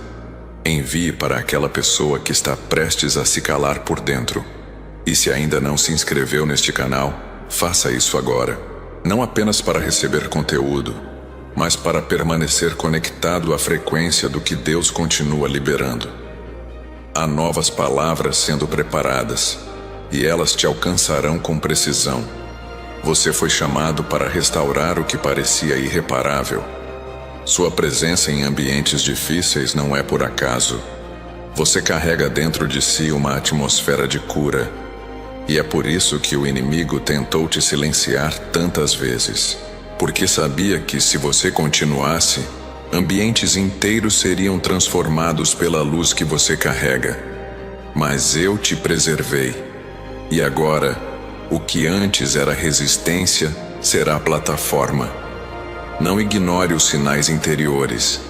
Envie para aquela pessoa que está prestes a se calar por dentro. E se ainda não se inscreveu neste canal, faça isso agora. Não apenas para receber conteúdo, mas para permanecer conectado à frequência do que Deus continua liberando. Há novas palavras sendo preparadas, e elas te alcançarão com precisão. Você foi chamado para restaurar o que parecia irreparável. Sua presença em ambientes difíceis não é por acaso. Você carrega dentro de si uma atmosfera de cura. E é por isso que o inimigo tentou te silenciar tantas vezes. Porque sabia que se você continuasse, ambientes inteiros seriam transformados pela luz que você carrega. Mas eu te preservei. E agora, o que antes era resistência, será plataforma. Não ignore os sinais interiores.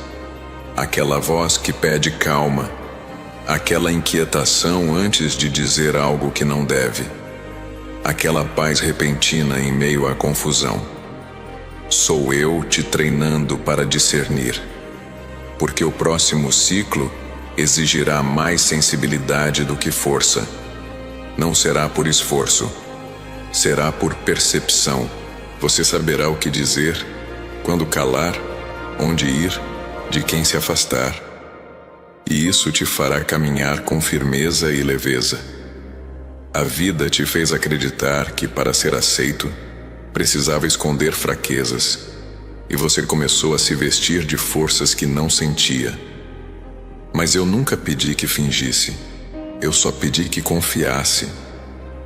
Aquela voz que pede calma. Aquela inquietação antes de dizer algo que não deve. Aquela paz repentina em meio à confusão. Sou eu te treinando para discernir. Porque o próximo ciclo exigirá mais sensibilidade do que força. Não será por esforço. Será por percepção. Você saberá o que dizer, quando calar, onde ir, de quem se afastar. E isso te fará caminhar com firmeza e leveza. A vida te fez acreditar que para ser aceito, precisava esconder fraquezas, e você começou a se vestir de forças que não sentia. Mas eu nunca pedi que fingisse, eu só pedi que confiasse.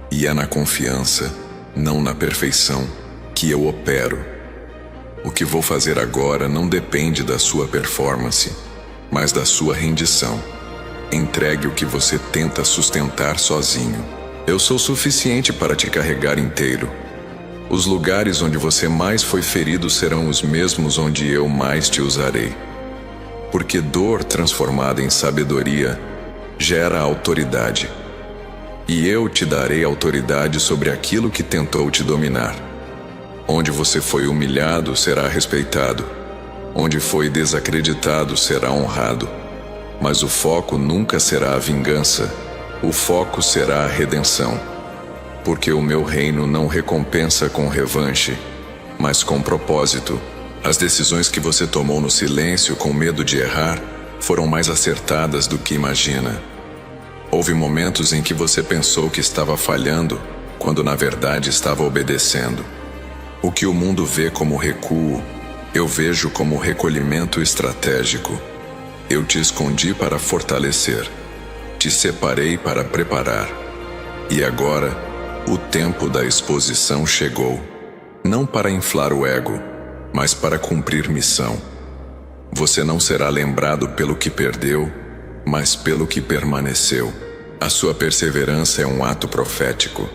E é na confiança, não na perfeição, que eu opero. O que vou fazer agora não depende da sua performance, mas da sua rendição. Entregue o que você tenta sustentar sozinho. Eu sou suficiente para te carregar inteiro. Os lugares onde você mais foi ferido serão os mesmos onde eu mais te usarei. Porque dor transformada em sabedoria gera autoridade. E eu te darei autoridade sobre aquilo que tentou te dominar. Onde você foi humilhado será respeitado. Onde foi desacreditado será honrado. Mas o foco nunca será a vingança, o foco será a redenção. Porque o meu reino não recompensa com revanche, mas com propósito. As decisões que você tomou no silêncio com medo de errar foram mais acertadas do que imagina. Houve momentos em que você pensou que estava falhando, quando na verdade estava obedecendo. O que o mundo vê como recuo, eu vejo como recolhimento estratégico. Eu te escondi para fortalecer, te separei para preparar. E agora, o tempo da exposição chegou. Não para inflar o ego, mas para cumprir missão. Você não será lembrado pelo que perdeu, mas pelo que permaneceu. A sua perseverança é um ato profético.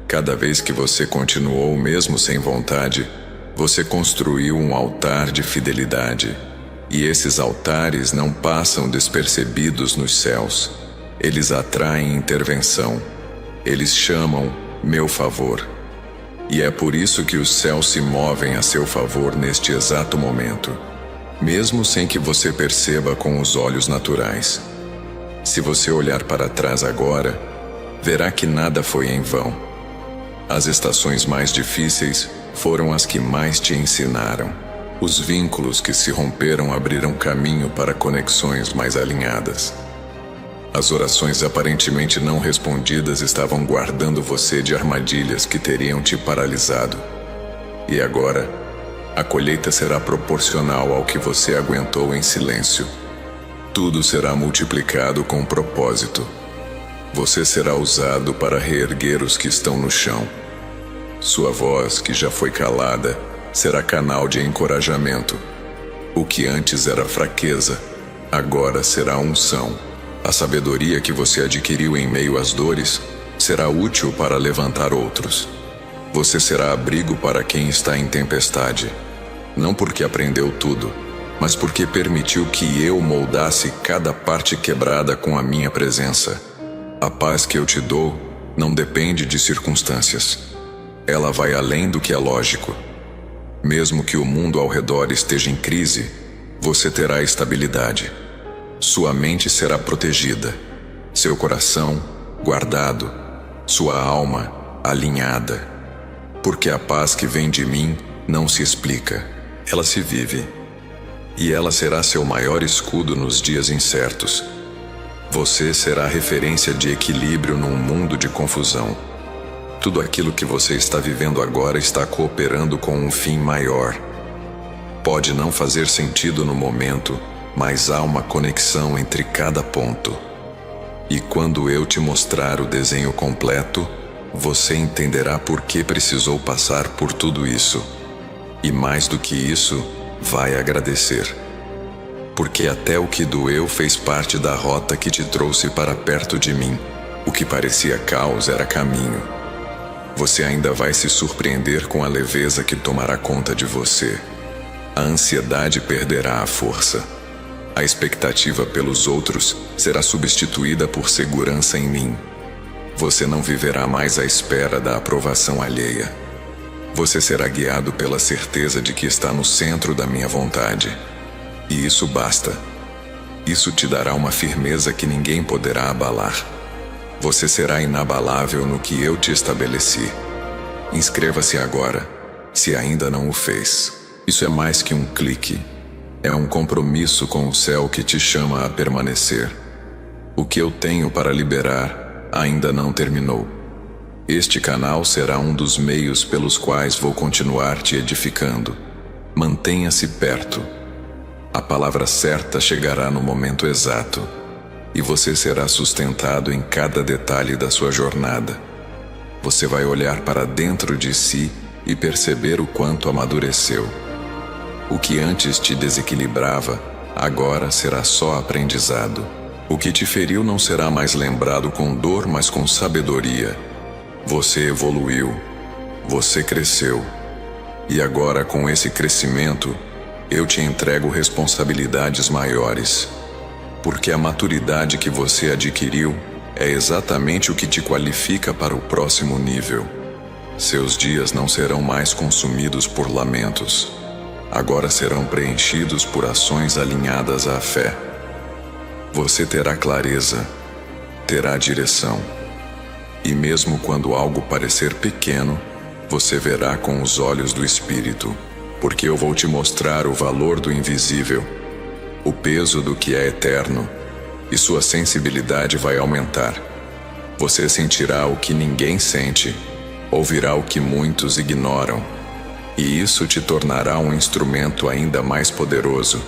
Cada vez que você continuou mesmo sem vontade, você construiu um altar de fidelidade. E esses altares não passam despercebidos nos céus. Eles atraem intervenção. Eles chamam meu favor. E é por isso que os céus se movem a seu favor neste exato momento, mesmo sem que você perceba com os olhos naturais. Se você olhar para trás agora, verá que nada foi em vão. As estações mais difíceis foram as que mais te ensinaram. Os vínculos que se romperam abriram caminho para conexões mais alinhadas. As orações aparentemente não respondidas estavam guardando você de armadilhas que teriam te paralisado. E agora, a colheita será proporcional ao que você aguentou em silêncio. Tudo será multiplicado com propósito. Você será usado para reerguer os que estão no chão. Sua voz, que já foi calada, será canal de encorajamento. O que antes era fraqueza, agora será unção. A sabedoria que você adquiriu em meio às dores será útil para levantar outros. Você será abrigo para quem está em tempestade, não porque aprendeu tudo, mas porque permitiu que eu moldasse cada parte quebrada com a minha presença. A paz que eu te dou não depende de circunstâncias. Ela vai além do que é lógico. Mesmo que o mundo ao redor esteja em crise, você terá estabilidade. Sua mente será protegida, seu coração guardado, sua alma alinhada. Porque a paz que vem de mim não se explica, ela se vive. E ela será seu maior escudo nos dias incertos. Você será referência de equilíbrio num mundo de confusão. Tudo aquilo que você está vivendo agora está cooperando com um fim maior. Pode não fazer sentido no momento, mas há uma conexão entre cada ponto. E quando eu te mostrar o desenho completo, você entenderá por que precisou passar por tudo isso. E mais do que isso, vai agradecer. Porque até o que doeu fez parte da rota que te trouxe para perto de mim. O que parecia caos era caminho. Você ainda vai se surpreender com a leveza que tomará conta de você. A ansiedade perderá a força. A expectativa pelos outros será substituída por segurança em mim. Você não viverá mais à espera da aprovação alheia. Você será guiado pela certeza de que está no centro da minha vontade. E isso basta. Isso te dará uma firmeza que ninguém poderá abalar. Você será inabalável no que eu te estabeleci. Inscreva-se agora, se ainda não o fez. Isso é mais que um clique. É um compromisso com o céu que te chama a permanecer. O que eu tenho para liberar ainda não terminou. Este canal será um dos meios pelos quais vou continuar te edificando. Mantenha-se perto. A palavra certa chegará no momento exato, e você será sustentado em cada detalhe da sua jornada. Você vai olhar para dentro de si e perceber o quanto amadureceu. O que antes te desequilibrava, agora será só aprendizado. O que te feriu não será mais lembrado com dor, mas com sabedoria. Você evoluiu, você cresceu. E agora, com esse crescimento, eu te entrego responsabilidades maiores. Porque a maturidade que você adquiriu é exatamente o que te qualifica para o próximo nível. Seus dias não serão mais consumidos por lamentos. agora serão preenchidos por ações alinhadas à fé. Você terá clareza, terá direção. E mesmo quando algo parecer pequeno, você verá com os olhos do Espírito, porque eu vou te mostrar o valor do invisível, o peso do que é eterno, e sua sensibilidade vai aumentar. Você sentirá o que ninguém sente, ouvirá o que muitos ignoram, e isso te tornará um instrumento ainda mais poderoso.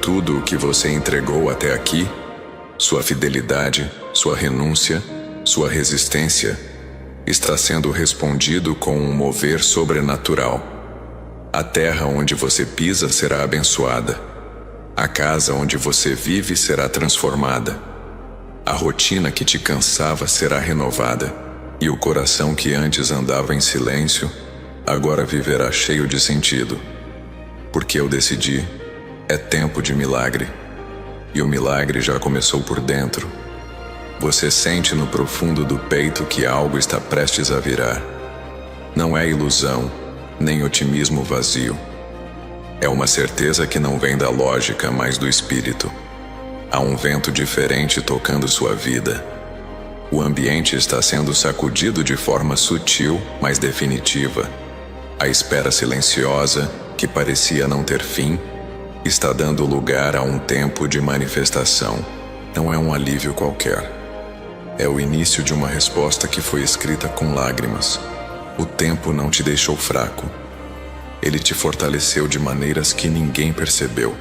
Tudo o que você entregou até aqui, sua fidelidade, sua renúncia, sua resistência, está sendo respondido com um mover sobrenatural. A terra onde você pisa será abençoada. A casa onde você vive será transformada. A rotina que te cansava será renovada. E o coração que antes andava em silêncio, agora viverá cheio de sentido. Porque eu decidi, é tempo de milagre. E o milagre já começou por dentro. Você sente no profundo do peito que algo está prestes a virar. Não é ilusão, nem otimismo vazio. É uma certeza que não vem da lógica, mas do espírito. Há um vento diferente tocando sua vida. O ambiente está sendo sacudido de forma sutil, mas definitiva. A espera silenciosa, que parecia não ter fim, está dando lugar a um tempo de manifestação. Não é um alívio qualquer. É o início de uma resposta que foi escrita com lágrimas. O tempo não te deixou fraco. Ele te fortaleceu de maneiras que ninguém percebeu.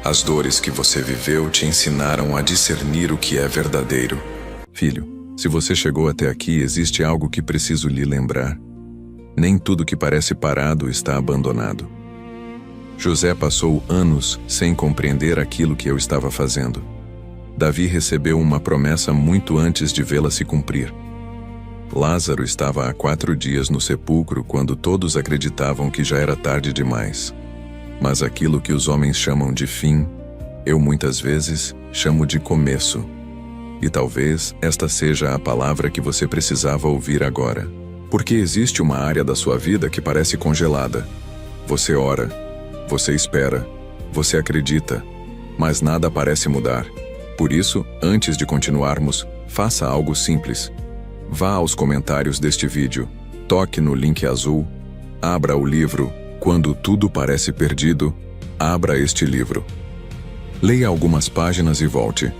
As dores que você viveu te ensinaram a discernir o que é verdadeiro. Filho, se você chegou até aqui, existe algo que preciso lhe lembrar. Nem tudo que parece parado está abandonado. José passou anos sem compreender aquilo que eu estava fazendo. Davi recebeu uma promessa muito antes de vê-la se cumprir. Lázaro estava há 4 dias no sepulcro quando todos acreditavam que já era tarde demais. Mas aquilo que os homens chamam de fim, eu muitas vezes chamo de começo. E talvez esta seja a palavra que você precisava ouvir agora. Porque existe uma área da sua vida que parece congelada. Você ora, você espera, você acredita, mas nada parece mudar. Por isso, antes de continuarmos, faça algo simples. Vá aos comentários deste vídeo, toque no link azul, abra o livro Quando Tudo Parece Perdido, abra este livro. Leia algumas páginas e volte,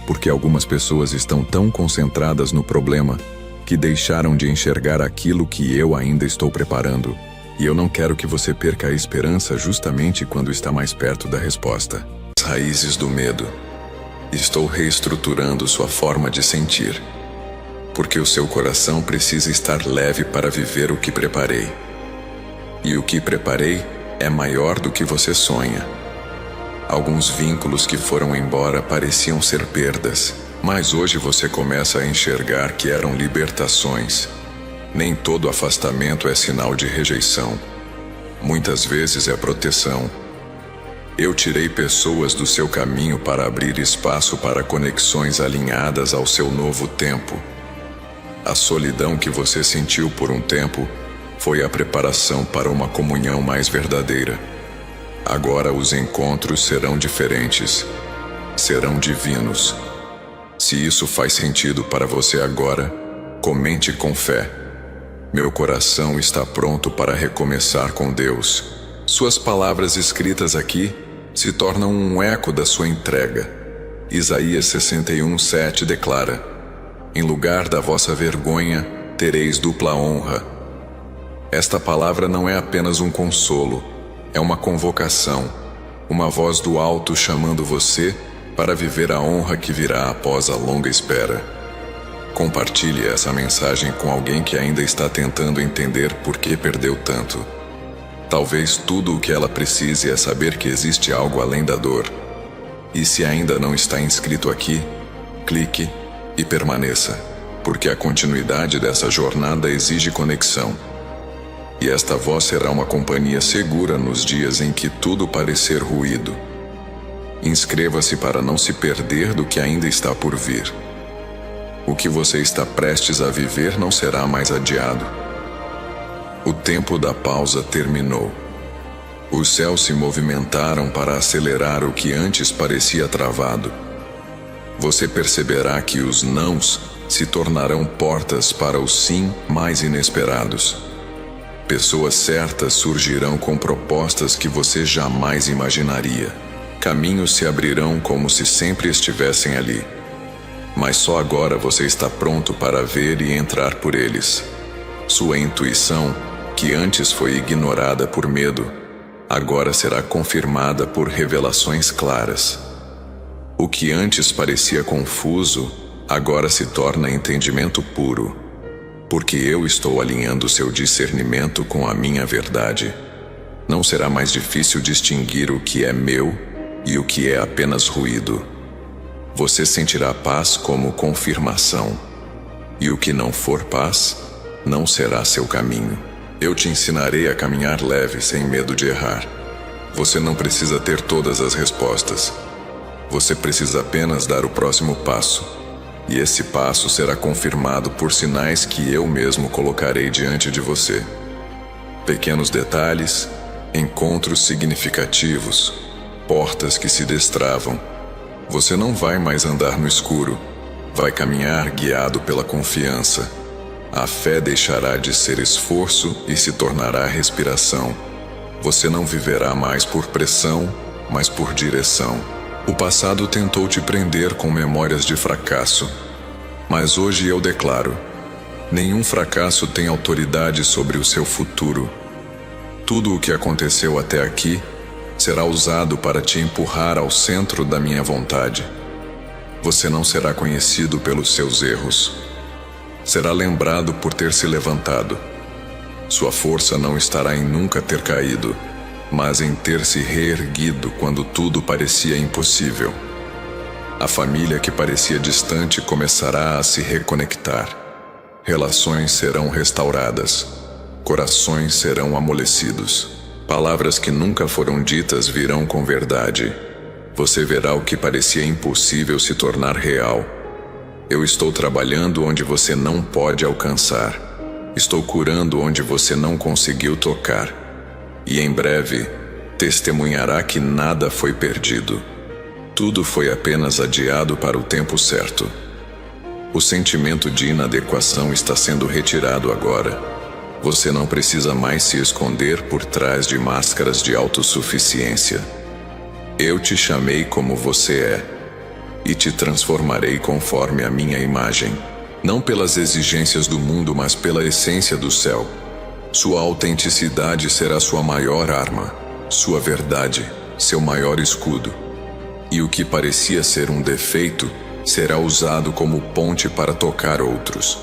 porque algumas pessoas estão tão concentradas no problema que deixaram de enxergar aquilo que eu ainda estou preparando, e eu não quero que você perca a esperança justamente quando está mais perto da resposta. As raízes do medo. Estou reestruturando sua forma de sentir, porque o seu coração precisa estar leve para viver o que preparei. E o que preparei é maior do que você sonha. Alguns vínculos que foram embora pareciam ser perdas, mas hoje você começa a enxergar que eram libertações. Nem todo afastamento é sinal de rejeição. Muitas vezes é proteção. Eu tirei pessoas do seu caminho para abrir espaço para conexões alinhadas ao seu novo tempo. A solidão que você sentiu por um tempo foi a preparação para uma comunhão mais verdadeira. Agora os encontros serão diferentes, serão divinos. Se isso faz sentido para você agora, comente com fé. Meu coração está pronto para recomeçar com Deus. Suas palavras escritas aqui se tornam um eco da sua entrega. Isaías 61:7 declara: em lugar da vossa vergonha, tereis dupla honra. Esta palavra não é apenas um consolo, é uma convocação, uma voz do alto chamando você para viver a honra que virá após a longa espera. Compartilhe essa mensagem com alguém que ainda está tentando entender por que perdeu tanto. Talvez tudo o que ela precise é saber que existe algo além da dor. E se ainda não está inscrito aqui, clique e permaneça, porque a continuidade dessa jornada exige conexão. E esta voz será uma companhia segura nos dias em que tudo parecer ruído. Inscreva-se para não se perder do que ainda está por vir. O que você está prestes a viver não será mais adiado. O tempo da pausa terminou. Os céus se movimentaram para acelerar o que antes parecia travado. Você perceberá que os nãos se tornarão portas para os sim mais inesperados. Pessoas certas surgirão com propostas que você jamais imaginaria. Caminhos se abrirão como se sempre estivessem ali. Mas só agora você está pronto para ver e entrar por eles. Sua intuição, que antes foi ignorada por medo, agora será confirmada por revelações claras. O que antes parecia confuso, agora se torna entendimento puro, porque eu estou alinhando seu discernimento com a minha verdade. Não será mais difícil distinguir o que é meu e o que é apenas ruído. Você sentirá paz como confirmação, e o que não for paz, não será seu caminho. Eu te ensinarei a caminhar leve sem medo de errar. Você não precisa ter todas as respostas. Você precisa apenas dar o próximo passo, e esse passo será confirmado por sinais que eu mesmo colocarei diante de você. Pequenos detalhes, encontros significativos, portas que se destravam. Você não vai mais andar no escuro, vai caminhar guiado pela confiança. A fé deixará de ser esforço e se tornará respiração. Você não viverá mais por pressão, mas por direção. O passado tentou te prender com memórias de fracasso, mas hoje eu declaro: nenhum fracasso tem autoridade sobre o seu futuro. Tudo o que aconteceu até aqui será usado para te empurrar ao centro da minha vontade. Você não será conhecido pelos seus erros. Será lembrado por ter se levantado. Sua força não estará em nunca ter caído, mas em ter se reerguido quando tudo parecia impossível. A família que parecia distante começará a se reconectar. Relações serão restauradas. Corações serão amolecidos. Palavras que nunca foram ditas virão com verdade. Você verá o que parecia impossível se tornar real. Eu estou trabalhando onde você não pode alcançar. Estou curando onde você não conseguiu tocar. E em breve, testemunhará que nada foi perdido. Tudo foi apenas adiado para o tempo certo. O sentimento de inadequação está sendo retirado agora. Você não precisa mais se esconder por trás de máscaras de autossuficiência. Eu te chamei como você é, e te transformarei conforme a minha imagem, não pelas exigências do mundo, mas pela essência do céu. Sua autenticidade será sua maior arma, sua verdade, seu maior escudo. E o que parecia ser um defeito será usado como ponte para tocar outros.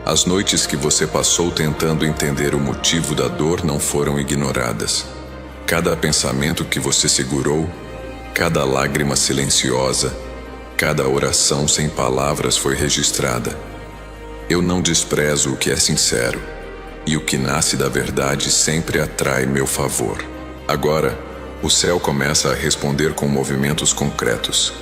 As noites que você passou tentando entender o motivo da dor não foram ignoradas. Cada pensamento que você segurou, cada lágrima silenciosa, cada oração sem palavras foi registrada. Eu não desprezo o que é sincero, e o que nasce da verdade sempre atrai meu favor. Agora, o céu começa a responder com movimentos concretos.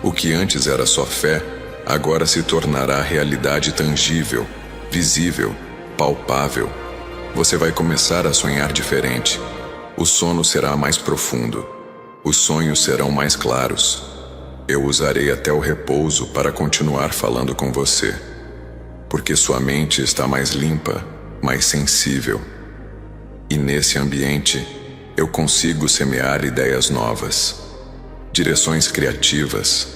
O que antes era só fé, agora se tornará realidade tangível, visível, palpável. Você vai começar a sonhar diferente. O sono será mais profundo. Os sonhos serão mais claros. Eu usarei até o repouso para continuar falando com você, porque sua mente está mais limpa, mais sensível. E nesse ambiente, eu consigo semear ideias novas, direções criativas,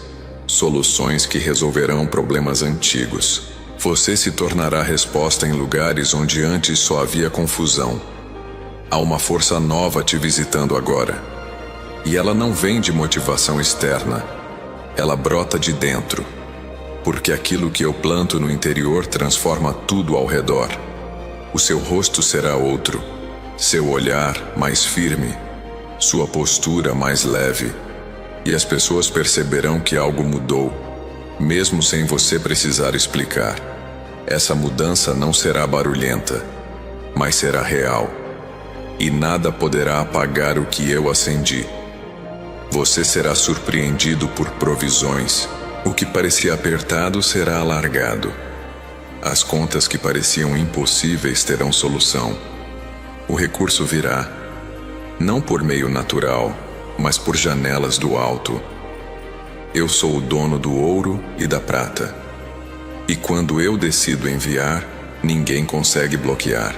soluções que resolverão problemas antigos. Você se tornará resposta em lugares onde antes só havia confusão. Há uma força nova te visitando agora. E ela não vem de motivação externa. Ela brota de dentro. Porque aquilo que eu planto no interior transforma tudo ao redor. O seu rosto será outro. Seu olhar mais firme. Sua postura mais leve. E as pessoas perceberão que algo mudou, mesmo sem você precisar explicar. Essa mudança não será barulhenta, mas será real. E nada poderá apagar o que eu acendi. Você será surpreendido por provisões. O que parecia apertado será alargado. As contas que pareciam impossíveis terão solução. O recurso virá. não por meio natural, mas por janelas do alto. Eu sou o dono do ouro e da prata. E quando eu decido enviar, ninguém consegue bloquear.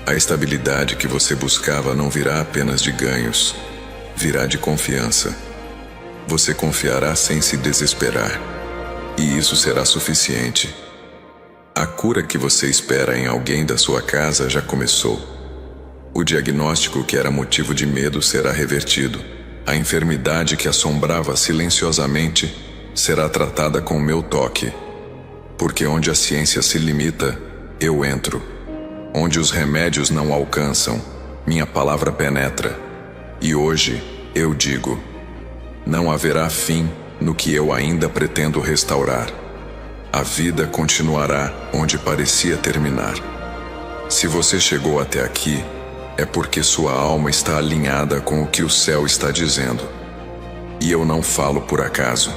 A estabilidade que você buscava não virá apenas de ganhos, virá de confiança. Você confiará sem se desesperar, e isso será suficiente. A cura que você espera em alguém da sua casa já começou. O diagnóstico que era motivo de medo será revertido. A enfermidade que assombrava silenciosamente será tratada com meu toque. Porque onde a ciência se limita, eu entro. Onde os remédios não alcançam, minha palavra penetra. E hoje eu digo: não haverá fim no que eu ainda pretendo restaurar. A vida continuará onde parecia terminar. Se você chegou até aqui, é porque sua alma está alinhada com o que o céu está dizendo. E eu não falo por acaso,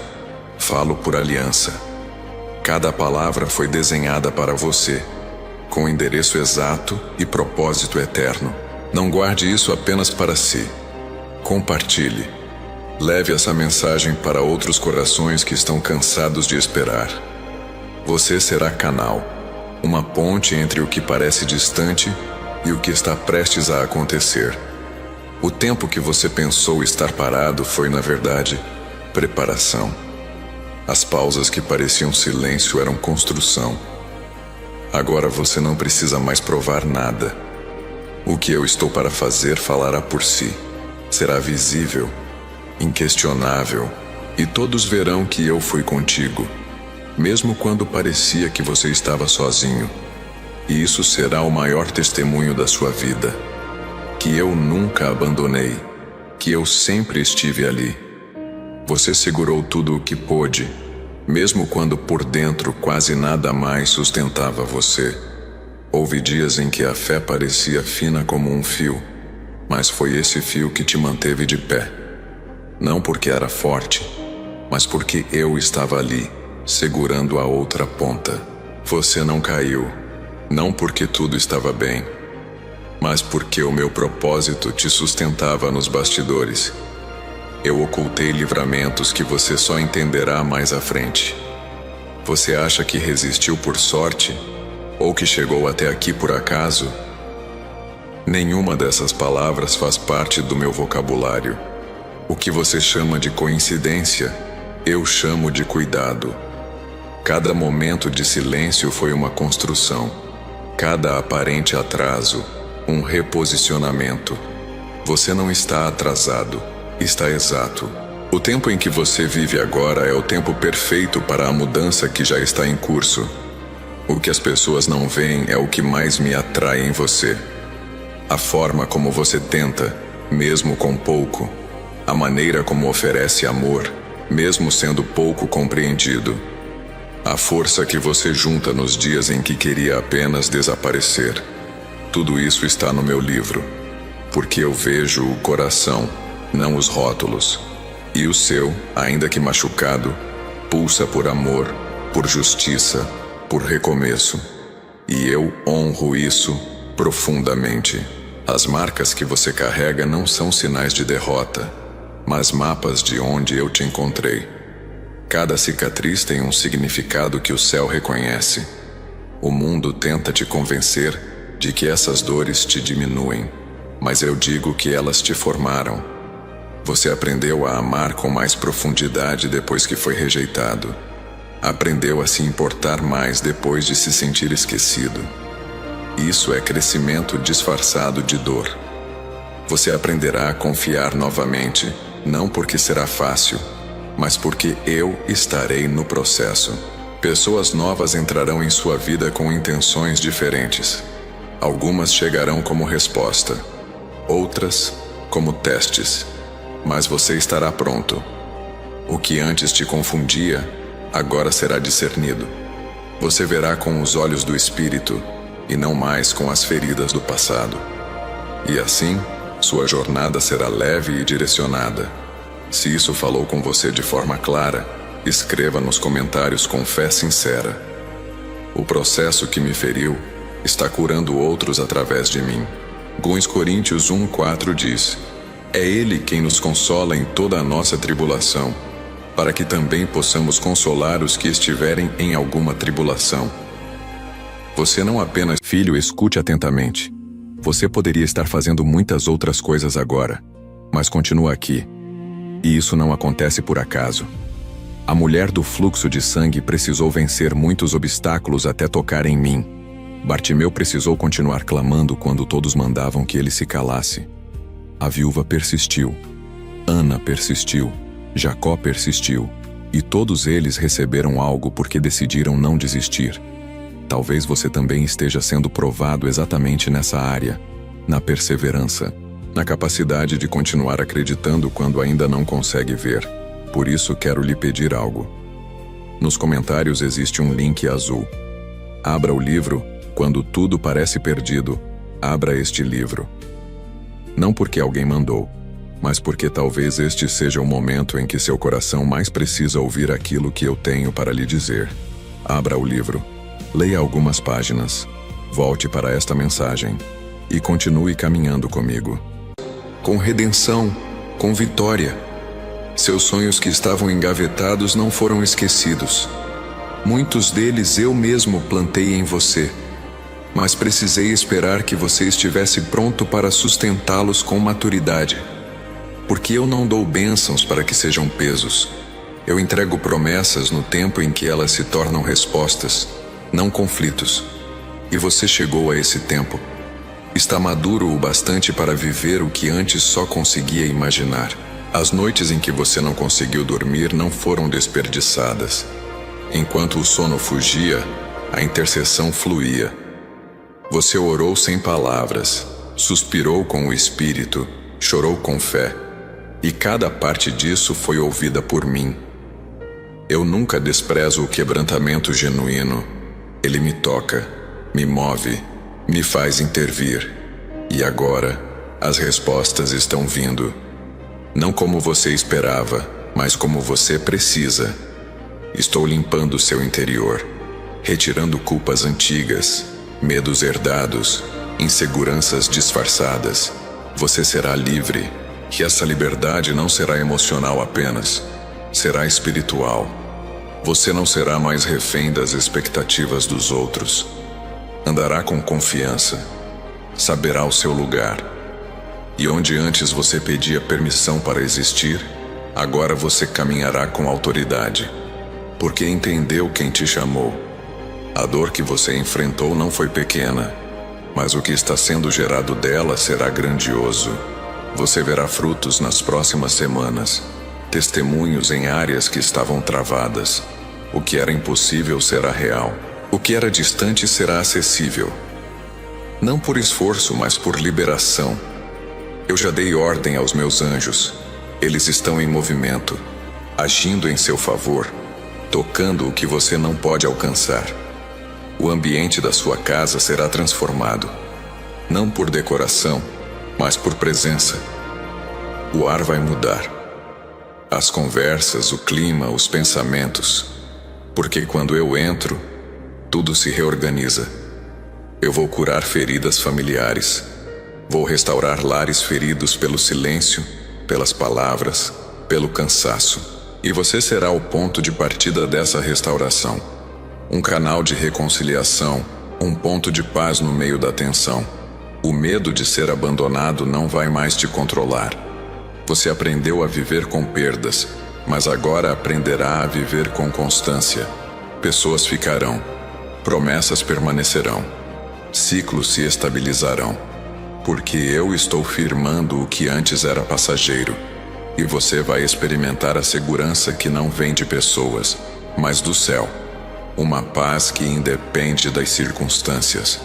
falo por aliança. Cada palavra foi desenhada para você, com endereço exato e propósito eterno. Não guarde isso apenas para si. Compartilhe. Leve essa mensagem para outros corações que estão cansados de esperar. Você será canal, uma ponte entre o que parece distante e o que está prestes a acontecer. O tempo que você pensou estar parado foi, na verdade, preparação. As pausas que pareciam silêncio eram construção. Agora você não precisa mais provar nada. O que eu estou para fazer falará por si. Será visível, inquestionável, e todos verão que eu fui contigo, mesmo quando parecia que você estava sozinho. E isso será o maior testemunho da sua vida. Que eu nunca abandonei, que eu sempre estive ali. Você segurou tudo o que pôde, mesmo quando por dentro quase nada mais sustentava você. Houve dias em que a fé parecia fina como um fio, mas foi esse fio que te manteve de pé. Não porque era forte, mas porque eu estava ali, segurando a outra ponta. Você não caiu, não porque tudo estava bem, mas porque o meu propósito te sustentava nos bastidores. Eu ocultei livramentos que você só entenderá mais à frente. Você acha que resistiu por sorte? Ou que chegou até aqui por acaso? Nenhuma dessas palavras faz parte do meu vocabulário. O que você chama de coincidência, eu chamo de cuidado. Cada momento de silêncio foi uma construção. Cada aparente atraso, um reposicionamento. Você não está atrasado, está exato. O tempo em que você vive agora é o tempo perfeito para a mudança que já está em curso. O que as pessoas não veem é o que mais me atrai em você. A forma como você tenta, mesmo com pouco. A maneira como oferece amor, mesmo sendo pouco compreendido. A força que você junta nos dias em que queria apenas desaparecer. Tudo isso está no meu livro. Porque eu vejo o coração, não os rótulos. E o seu, ainda que machucado, pulsa por amor, por justiça, por recomeço. E eu honro isso profundamente. As marcas que você carrega não são sinais de derrota, mas mapas de onde eu te encontrei. Cada cicatriz tem um significado que o céu reconhece. O mundo tenta te convencer de que essas dores te diminuem, mas eu digo que elas te formaram. Você aprendeu a amar com mais profundidade depois que foi rejeitado. Aprendeu a se importar mais depois de se sentir esquecido. Isso é crescimento disfarçado de dor. Você aprenderá a confiar novamente, não porque será fácil, mas porque eu estarei no processo. Pessoas novas entrarão em sua vida com intenções diferentes. Algumas chegarão como resposta, outras como testes, mas você estará pronto. O que antes te confundia, agora será discernido. Você verá com os olhos do Espírito e não mais com as feridas do passado. E assim, sua jornada será leve e direcionada. Se isso falou com você de forma clara, escreva nos comentários com fé sincera. O processo que me feriu está curando outros através de mim. 2 Coríntios 1:4 diz: é Ele quem nos consola em toda a nossa tribulação, para que também possamos consolar os que estiverem em alguma tribulação. Você não apenas... Filho, escute atentamente. Você poderia estar fazendo muitas outras coisas agora, mas continua aqui. E isso não acontece por acaso. A mulher do fluxo de sangue precisou vencer muitos obstáculos até tocar em mim. Bartimeu precisou continuar clamando quando todos mandavam que ele se calasse. A viúva persistiu. Ana persistiu. Jacó persistiu. E todos eles receberam algo porque decidiram não desistir. Talvez você também esteja sendo provado exatamente nessa área, na perseverança, na capacidade de continuar acreditando quando ainda não consegue ver. Por isso quero lhe pedir algo. Nos comentários existe um link azul. Abra o livro. Quando tudo parece perdido, abra este livro. Não porque alguém mandou, mas porque talvez este seja o momento em que seu coração mais precisa ouvir aquilo que eu tenho para lhe dizer. Abra o livro. Leia algumas páginas. Volte para esta mensagem. E continue caminhando comigo. Com redenção, com vitória. Seus sonhos que estavam engavetados não foram esquecidos. Muitos deles eu mesmo plantei em você. Mas precisei esperar que você estivesse pronto para sustentá-los com maturidade. Porque eu não dou bênçãos para que sejam pesos. Eu entrego promessas no tempo em que elas se tornam respostas, não conflitos. E você chegou a esse tempo. Está maduro o bastante para viver o que antes só conseguia imaginar. As noites em que você não conseguiu dormir não foram desperdiçadas. Enquanto o sono fugia, a intercessão fluía. Você orou sem palavras, suspirou com o Espírito, chorou com fé. E cada parte disso foi ouvida por mim. Eu nunca desprezo o quebrantamento genuíno. Ele me toca, me move, me faz intervir. E agora, as respostas estão vindo. Não como você esperava, mas como você precisa. Estou limpando seu interior, retirando culpas antigas, medos herdados, inseguranças disfarçadas. Você será livre, e essa liberdade não será emocional apenas, será espiritual. Você não será mais refém das expectativas dos outros. Andará com confiança, saberá o seu lugar. E onde antes você pedia permissão para existir, agora você caminhará com autoridade, porque entendeu quem te chamou. A dor que você enfrentou não foi pequena, mas o que está sendo gerado dela será grandioso. Você verá frutos nas próximas semanas, testemunhos em áreas que estavam travadas. O que era impossível será real. O que era distante será acessível. Não por esforço, mas por liberação. Eu já dei ordem aos meus anjos. Eles estão em movimento, agindo em seu favor, tocando o que você não pode alcançar. O ambiente da sua casa será transformado, não por decoração, mas por presença. O ar vai mudar. As conversas, o clima, os pensamentos. Porque quando eu entro, tudo se reorganiza. Eu vou curar feridas familiares. Vou restaurar lares feridos pelo silêncio, pelas palavras, pelo cansaço. E você será o ponto de partida dessa restauração. Um canal de reconciliação, um ponto de paz no meio da tensão. O medo de ser abandonado não vai mais te controlar. Você aprendeu a viver com perdas, mas agora aprenderá a viver com constância. Pessoas ficarão, promessas permanecerão, ciclos se estabilizarão. Porque eu estou firmando o que antes era passageiro. E você vai experimentar a segurança que não vem de pessoas, mas do céu. Uma paz que independe das circunstâncias.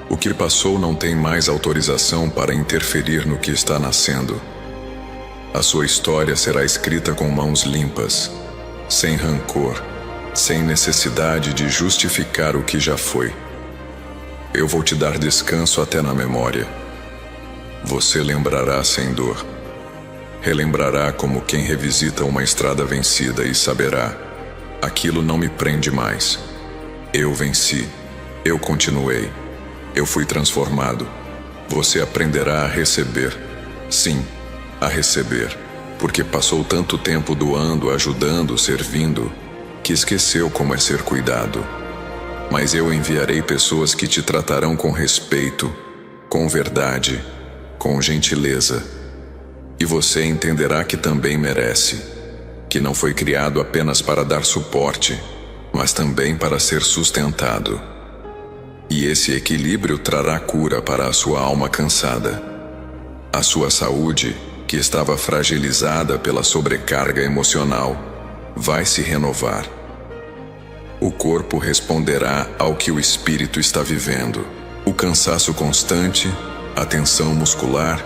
O que passou não tem mais autorização para interferir no que está nascendo. A sua história será escrita com mãos limpas, sem rancor, sem necessidade de justificar o que já foi. Eu vou te dar descanso até na memória. Você lembrará sem dor. Relembrará como quem revisita uma estrada vencida e saberá: aquilo não me prende mais. Eu venci. Eu continuei. Eu fui transformado. Você aprenderá a receber. Sim, a receber. Porque passou tanto tempo doando, ajudando, servindo, que esqueceu como é ser cuidado. Mas eu enviarei pessoas que te tratarão com respeito, com verdade, com gentileza. E você entenderá que também merece, que não foi criado apenas para dar suporte, mas também para ser sustentado. E esse equilíbrio trará cura para a sua alma cansada. A sua saúde, que estava fragilizada pela sobrecarga emocional, vai se renovar. O corpo responderá ao que o espírito está vivendo. O cansaço constante, a tensão muscular,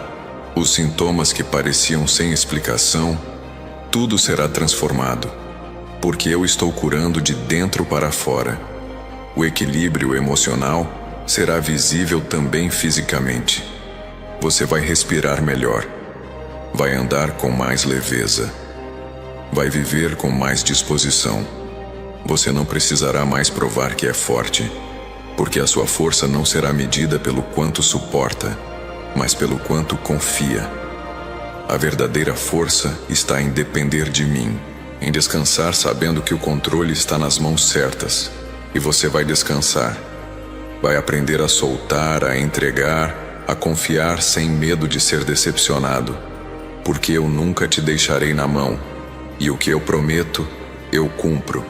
os sintomas que pareciam sem explicação, tudo será transformado, porque eu estou curando de dentro para fora. O equilíbrio emocional será visível também fisicamente. Você vai respirar melhor, vai andar com mais leveza, vai viver com mais disposição. Você não precisará mais provar que é forte, porque a sua força não será medida pelo quanto suporta, mas pelo quanto confia. A verdadeira força está em depender de mim, em descansar sabendo que o controle está nas mãos certas. E você vai descansar. Vai aprender a soltar, a entregar, a confiar sem medo de ser decepcionado. Porque eu nunca te deixarei na mão. E o que eu prometo, eu cumpro.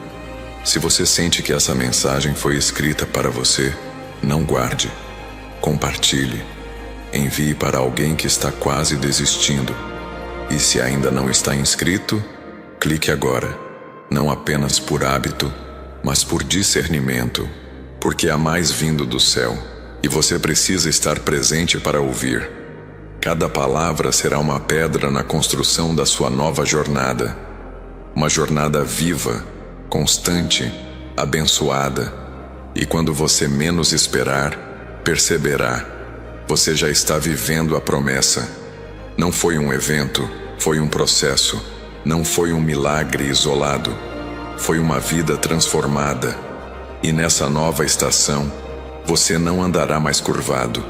Se você sente que essa mensagem foi escrita para você, não guarde. Compartilhe. Envie para alguém que está quase desistindo. E se ainda não está inscrito, clique agora. Não apenas por hábito, mas por discernimento, porque há mais vindo do céu, e você precisa estar presente para ouvir. Cada palavra será uma pedra na construção da sua nova jornada. Uma jornada viva, constante, abençoada. E quando você menos esperar, perceberá. Você já está vivendo a promessa. Não foi um evento, foi um processo. Não foi um milagre isolado. Foi uma vida transformada. E nessa nova estação, você não andará mais curvado.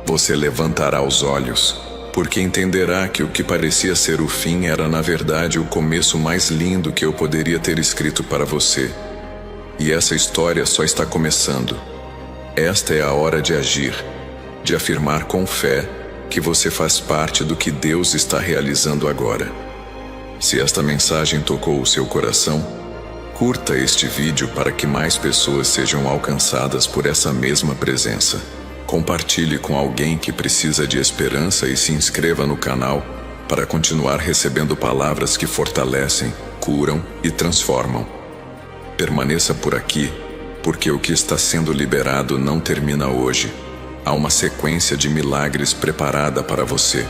Você levantará os olhos, porque entenderá que o que parecia ser o fim era na verdade o começo mais lindo que eu poderia ter escrito para você. E essa história só está começando. Esta é a hora de agir, de afirmar com fé que você faz parte do que Deus está realizando agora. Se esta mensagem tocou o seu coração, curta este vídeo para que mais pessoas sejam alcançadas por essa mesma presença. Compartilhe com alguém que precisa de esperança e se inscreva no canal para continuar recebendo palavras que fortalecem, curam e transformam. Permaneça por aqui, porque o que está sendo liberado não termina hoje. Há uma sequência de milagres preparada para você.